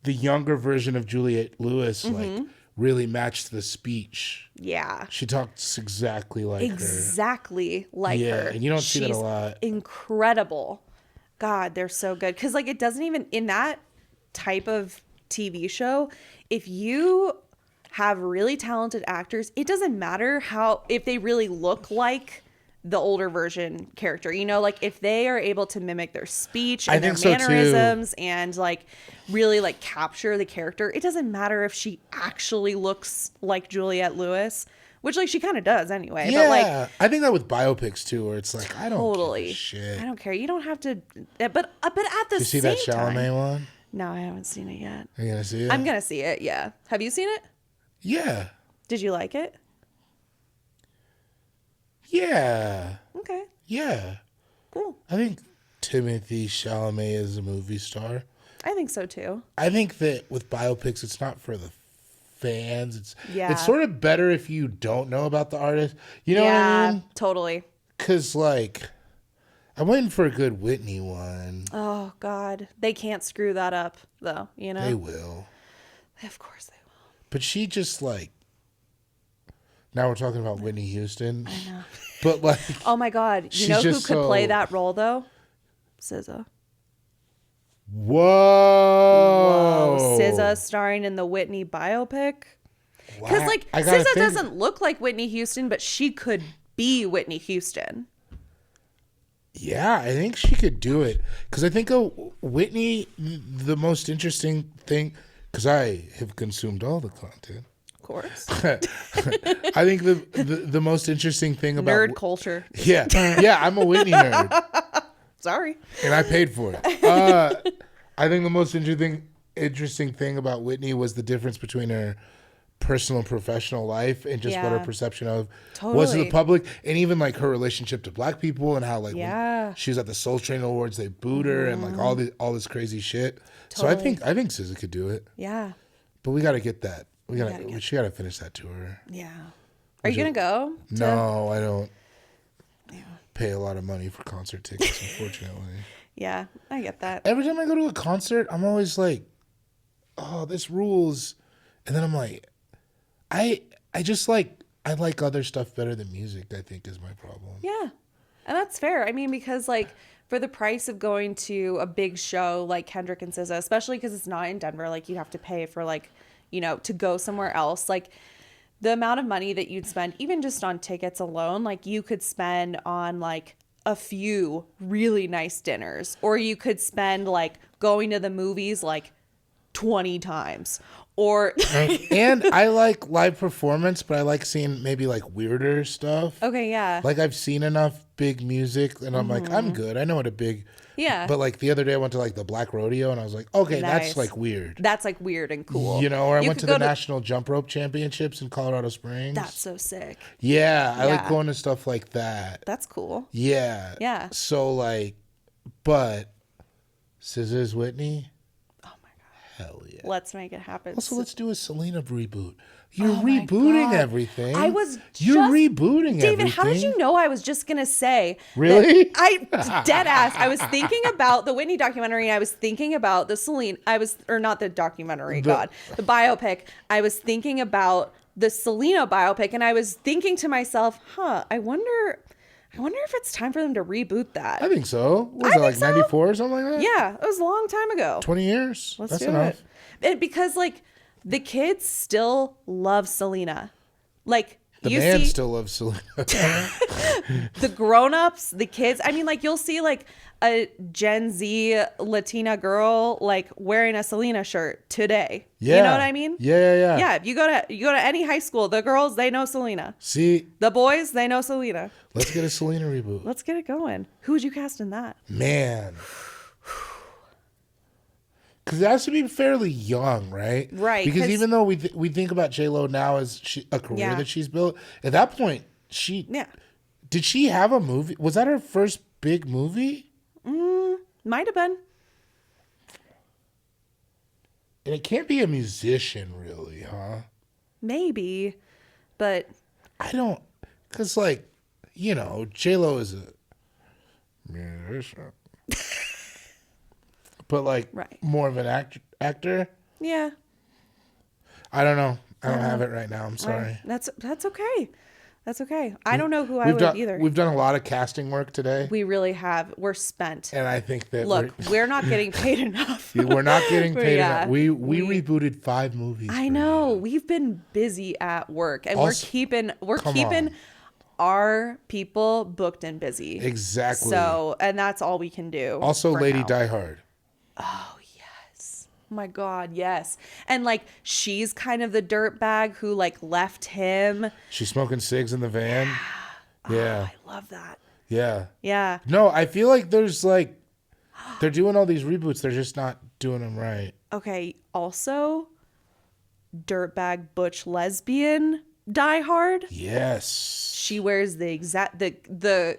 the younger version of Juliette Lewis like really matched the speech. Yeah. She talks exactly like her. Exactly like her. Yeah, and you don't see that a lot. Incredible. God, they're so good. Because like it doesn't even, in that type of TV show, if you have really talented actors, it doesn't matter if they really look like the older version character, like if they are able to mimic their speech and their mannerisms and like really like capture the character, it doesn't matter if she actually looks like Juliette Lewis, which like she kind of does anyway. Yeah, but like I think that with biopics too, where it's like I don't give a shit. I don't care. You don't have to. But at the same time, you see that Chalamet one? No, I haven't seen it yet. Are you gonna see it? I'm gonna see it. Yeah. Have you seen it? Yeah. Did you like it? Yeah. Okay. Yeah. Cool. I think Timothée Chalamet is a movie star. I think so too. I think that with biopics, it's not for the fans. It's sort of better if you don't know about the artist. You know what I mean? Totally. Because like, I'm waiting for a good Whitney one. Oh God, they can't screw that up though. They will. Of course they will. But she just like. Now we're talking about Whitney Houston. I know. But like, oh my God, you know who could play that role though? SZA. Whoa. SZA starring in the Whitney biopic. Because like SZA doesn't look like Whitney Houston, but she could be Whitney Houston. Yeah, I think she could do it. Because I think Whitney, the most interesting thing, because I have consumed all the content. Of course. I think the most interesting thing about nerd culture. Yeah, I'm a Whitney nerd. Sorry. And I paid for it. I think the most interesting thing about Whitney was the difference between her personal and professional life and just what her perception of was to the public, and even like her relationship to black people and how like when she was at the Soul Train Awards, they booed her and like all this crazy shit. Totally. So I think SZA could do it. Yeah. But we got to get that. She got to finish that tour. Yeah. Are you going to go? No, I don't pay a lot of money for concert tickets, unfortunately. Yeah, I get that. Every time I go to a concert, I'm always like, oh, this rules. And then I'm like, I like other stuff better than music, I think is my problem. Yeah. And that's fair. I mean, because like for the price of going to a big show like Kendrick and SZA, especially because it's not in Denver, like you'd have to pay for like, you know, to go somewhere else. Like the amount of money that you'd spend, even just on tickets alone, like you could spend on like a few really nice dinners, or you could spend like going to the movies like 20 times. Or and I like live performance, but I like seeing maybe like weirder stuff. Okay, yeah. Like I've seen enough big music and I'm like, I'm good. I know what a big But like the other day I went to like the Black Rodeo and I was like, okay, that's like weird. That's like weird and cool. You know, or I went to the National Jump Rope Championships in Colorado Springs. That's so sick. Yeah, I like going to stuff like that. That's cool. Yeah. Yeah. So like, but SZA's Whitney. Hell yeah. Let's make it happen. Also, let's do a Selena reboot. You're rebooting everything. You're rebooting David, everything. how did you know I was just going to say? Really? Dead ass. I was thinking about the Whitney documentary. And I was thinking about the Selena. Not the documentary, the biopic. I was thinking about the Selena biopic. And I was thinking to myself, I wonder if it's time for them to reboot that. I think so. Was it like 94 or something like that? Yeah, it was a long time ago. 20 years. That's enough. Because like the kids still love Selena. Like the man still loves Selena. The grown-ups, the kids. I mean, like you'll see like a Gen Z Latina girl like wearing a Selena shirt today. Yeah. You know what I mean? Yeah. Yeah, if you go to any high school, the girls, they know Selena. See? The boys, they know Selena. Let's get a Selena reboot. Let's get it going. Who would you cast in that? Man. Because it has to be fairly young, right? Right. Because even though we think about J-Lo now as a career that she's built, at that point, did she have a movie? Was that her first big movie? Might have been. And it can't be a musician, really, huh? Maybe, but... I don't... Because, like, you know, J-Lo is a musician. But like more of an actor. Yeah. I don't know. I don't have it right now. I'm sorry. That's okay. That's okay. I don't know who I would either. We've done a lot of casting work today. We really have. We're spent. And I think that we're not getting paid enough. We're not getting paid enough. We rebooted 5 movies. I know. We've been busy at work, and we're keeping our people booked and busy. Exactly. So, and that's all we can do. Also, Lady Die Hard. Oh, yes. Oh my God, yes. And like, she's kind of the dirtbag who like left him. She's smoking cigs in the van. Yeah. Oh, I love that. Yeah. Yeah. No, I feel like there's like, they're doing all these reboots. They're just not doing them right. Okay. Also, dirtbag butch lesbian Die Hard. Yes. She wears the exact the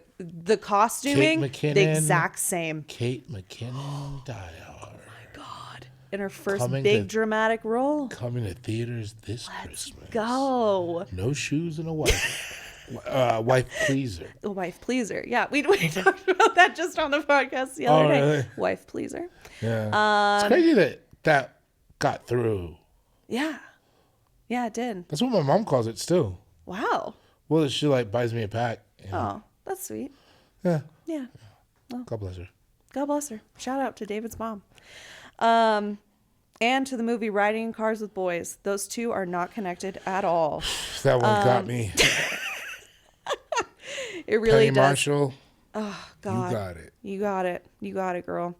costuming the exact same. Kate McKinnon Die Hard. Oh my God! In her first big dramatic role. Coming to theaters this Christmas. Go. No shoes and a wife. Wife pleaser. A wife pleaser. Yeah, we talked about that just on the podcast the other day. Really? Wife pleaser. Yeah. It's crazy that got through. Yeah. Yeah, it did. That's what my mom calls it still. Wow. Well, she like buys me a pack You know? Oh, that's sweet. Yeah. Yeah. Well, God bless her. God bless her. Shout out to David's mom. And to the movie Riding in Cars with Boys. Those two are not connected at all. That one got me. It really Penny does. Marshall. Oh, God. You got it. You got it. You got it, girl.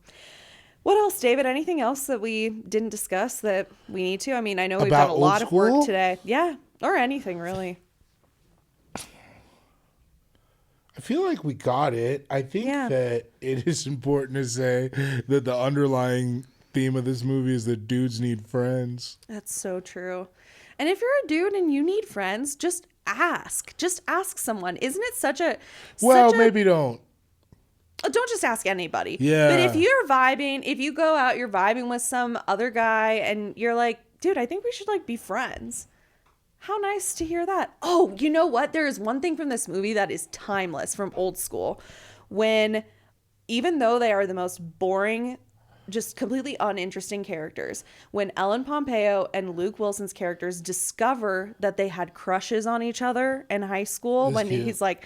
What else, David? Anything else that we didn't discuss that we need to? I mean, I know we've About done a lot of work school? today. Yeah. Or anything, really. I feel like we got it. I think that it is important to say that the underlying theme of this movie is that dudes need friends. That's so true. And if you're a dude and you need friends, just ask. Just ask someone. Isn't it such a... Maybe don't. Don't just ask anybody. Yeah. But if you're vibing, if you go out, you're vibing with some other guy and you're like, dude, I think we should like be friends. How nice to hear that. Oh, you know what? There is one thing from this movie that is timeless from old school. When, even though they are the most boring, just completely uninteresting characters, when Ellen Pompeo and Luke Wilson's characters discover that they had crushes on each other in high school, when she's like,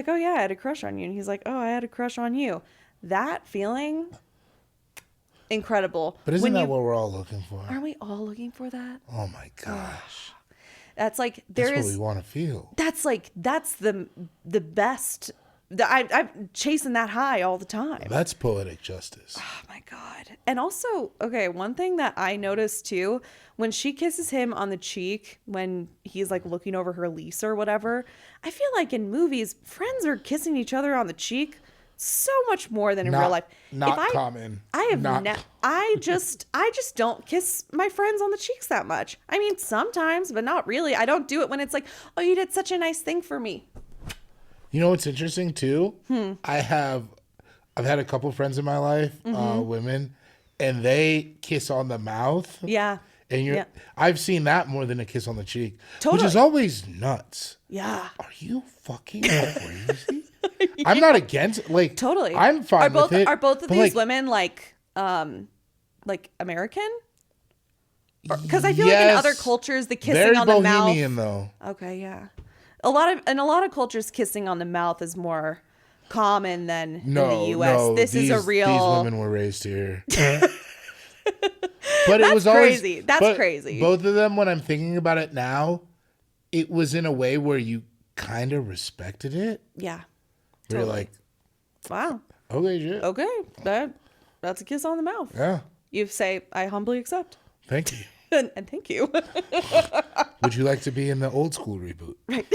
oh yeah, I had a crush on you. And he's like, oh, I had a crush on you. That feeling, incredible. But isn't that what we're all looking for? Are we all looking for that? Oh my gosh. That's like That's what we want to feel. That's the best. I'm chasing that high all the time. That's poetic justice. Oh my God. And also, okay, one thing that I noticed too, when she kisses him on the cheek, when he's like looking over her lease or whatever, I feel like in movies, friends are kissing each other on the cheek so much more than in real life. Not common. I just don't kiss my friends on the cheeks that much. I mean, sometimes, but not really. I don't do it when it's like, oh, you did such a nice thing for me. You know what's interesting too? I've had a couple friends in my life, women, and they kiss on the mouth. Yeah. And I've seen that more than a kiss on the cheek, totally. which is always nuts. Yeah. Are you fucking crazy? I'm not against it. Like, totally. I'm fine with it. Are both of these women like American? Because I feel like in other cultures, the kissing on the mouth. Very Bohemian though. Okay, yeah. In a lot of cultures, kissing on the mouth is more common than in the U.S. No, this is a real. These women were raised here. But it was always crazy. That's crazy. Both of them, when I'm thinking about it now, it was in a way where you kind of respected it. Yeah. You're like, wow. Okay, shit. Okay, that's a kiss on the mouth. Yeah. You say, I humbly accept. Thank you. And thank you. Would you like to be in the old school reboot? Right.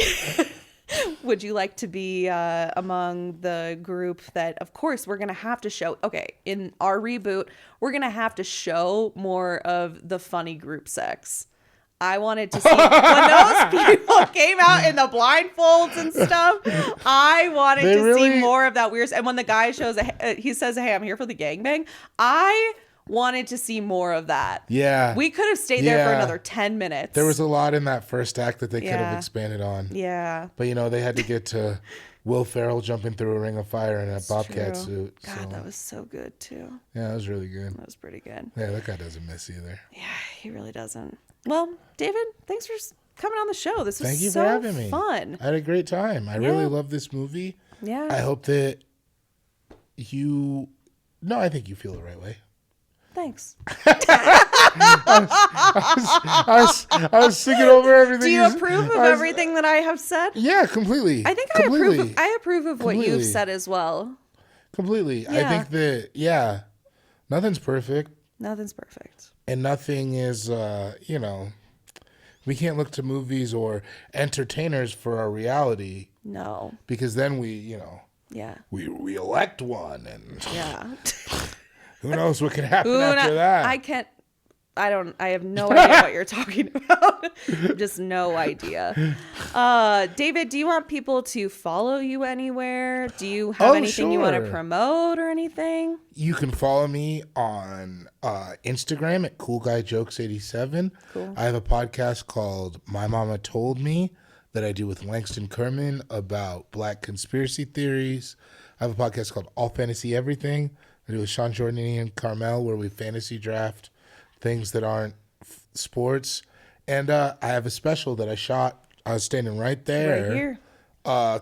Would you like to be among the group that, of course, we're going to have to show. Okay, in our reboot, we're going to have to show more of the funny group sex. I wanted to see when those people came out in the blindfolds and stuff. I wanted to see more of that weird. And when the guy he says, "Hey, I'm here for the gangbang." I wanted to see more of that. Yeah. We could have stayed there for another 10 minutes. There was a lot in that first act that they could have expanded on. Yeah. But, they had to get to Will Ferrell jumping through a ring of fire in a bobcat suit. God, that was so good, too. Yeah, that was really good. That was pretty good. Yeah, that guy doesn't miss either. Yeah, he really doesn't. Well, David, thanks for coming on the show. This was Thank you so for having me. Fun. I had a great time. I really love this movie. Yeah. I hope that I think you feel the right way. Thanks. I was thinking over everything. Do you approve of everything that I have said? Yeah, completely. I think I approve of what you've said as well. Completely. Yeah. I think that, nothing's perfect. Nothing's perfect. And nothing is, we can't look to movies or entertainers for our reality. No. Because then we elect one and who knows what can happen after that. I have no idea what you're talking about. Just no idea. David, do you want people to follow you anywhere? Do you have anything you want to promote or anything? You can follow me on Instagram at CoolGuyJokes87. Cool. I have a podcast called My Mama Told Me that I do with Langston Kerman about Black conspiracy theories. I have a podcast called All Fantasy Everything. I do with Sean Jordan and Carmel where we fantasy draft things that aren't sports. And I have a special that I shot. I was standing right there. Right here.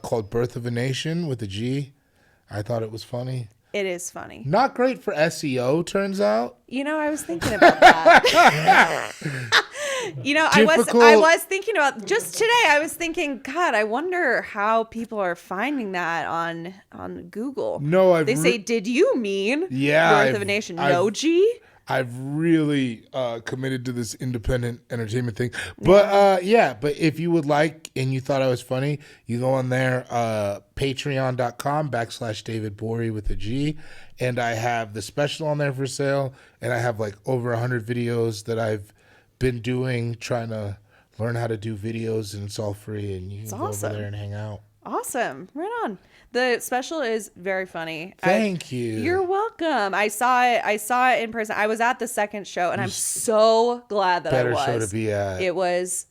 called Birth of a Nation with a G. I thought it was funny. It is funny. Not great for SEO, turns out. You know, I was thinking about that. You know, I was thinking about just today. I was thinking, God, I wonder how people are finding that on Google. No, they say, "Did you mean Birth of a Nation?" No, G. I've really committed to this independent entertainment thing. But but if you would like and you thought I was funny, you go on there, patreon.com/David Gborie with a G. And I have the special on there for sale. And I have like over 100 videos that I've been doing, trying to learn how to do videos, and it's all free. And you can go over there and hang out. Awesome. Right on. The special is very funny. Thank you. You're welcome. I saw it in person. I was at the second show, and I'm so glad that I was. Better show to be at. It was.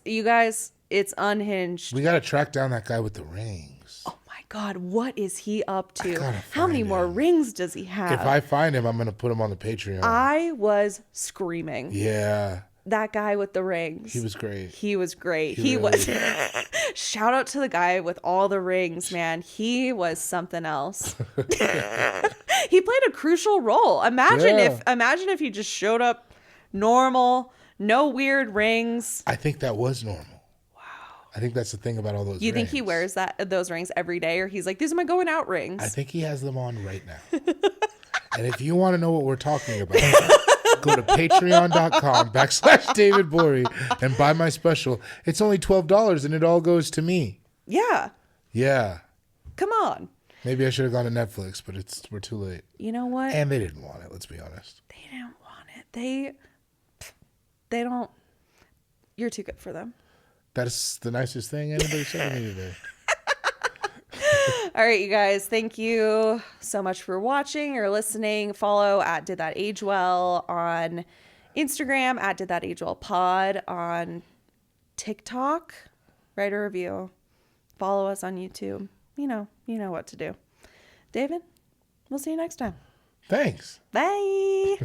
You guys. It's unhinged. We got to track down that guy with the rings. Oh my God, what is he up to? How many more rings does he have? If I find him, I'm gonna put him on the Patreon. I was screaming. Yeah. That guy with the rings. He was great. He was great. He was. Shout out to the guy with all the rings, man. He was something else. He played a crucial role. Imagine if he just showed up normal, no weird rings. I think that was normal. Wow. I think that's the thing about all those rings. You think he wears those rings every day, or he's like, these are my going out rings? I think he has them on right now. And if you want to know what we're talking about, go to patreon.com/David Gborie and buy my special. It's only $12 and it all goes to me. Yeah. Yeah. Come on. Maybe I should have gone to Netflix, but we're too late. You know what? And they didn't want it, let's be honest. They didn't want it. They don't. You're too good for them. That's the nicest thing anybody said to me today. All right, you guys. Thank you so much for watching or listening. Follow at Did That Age Well on Instagram, at Did That Age Well Pod on TikTok. Write a review. Follow us on YouTube. You know what to do. David, we'll see you next time. Thanks. Bye.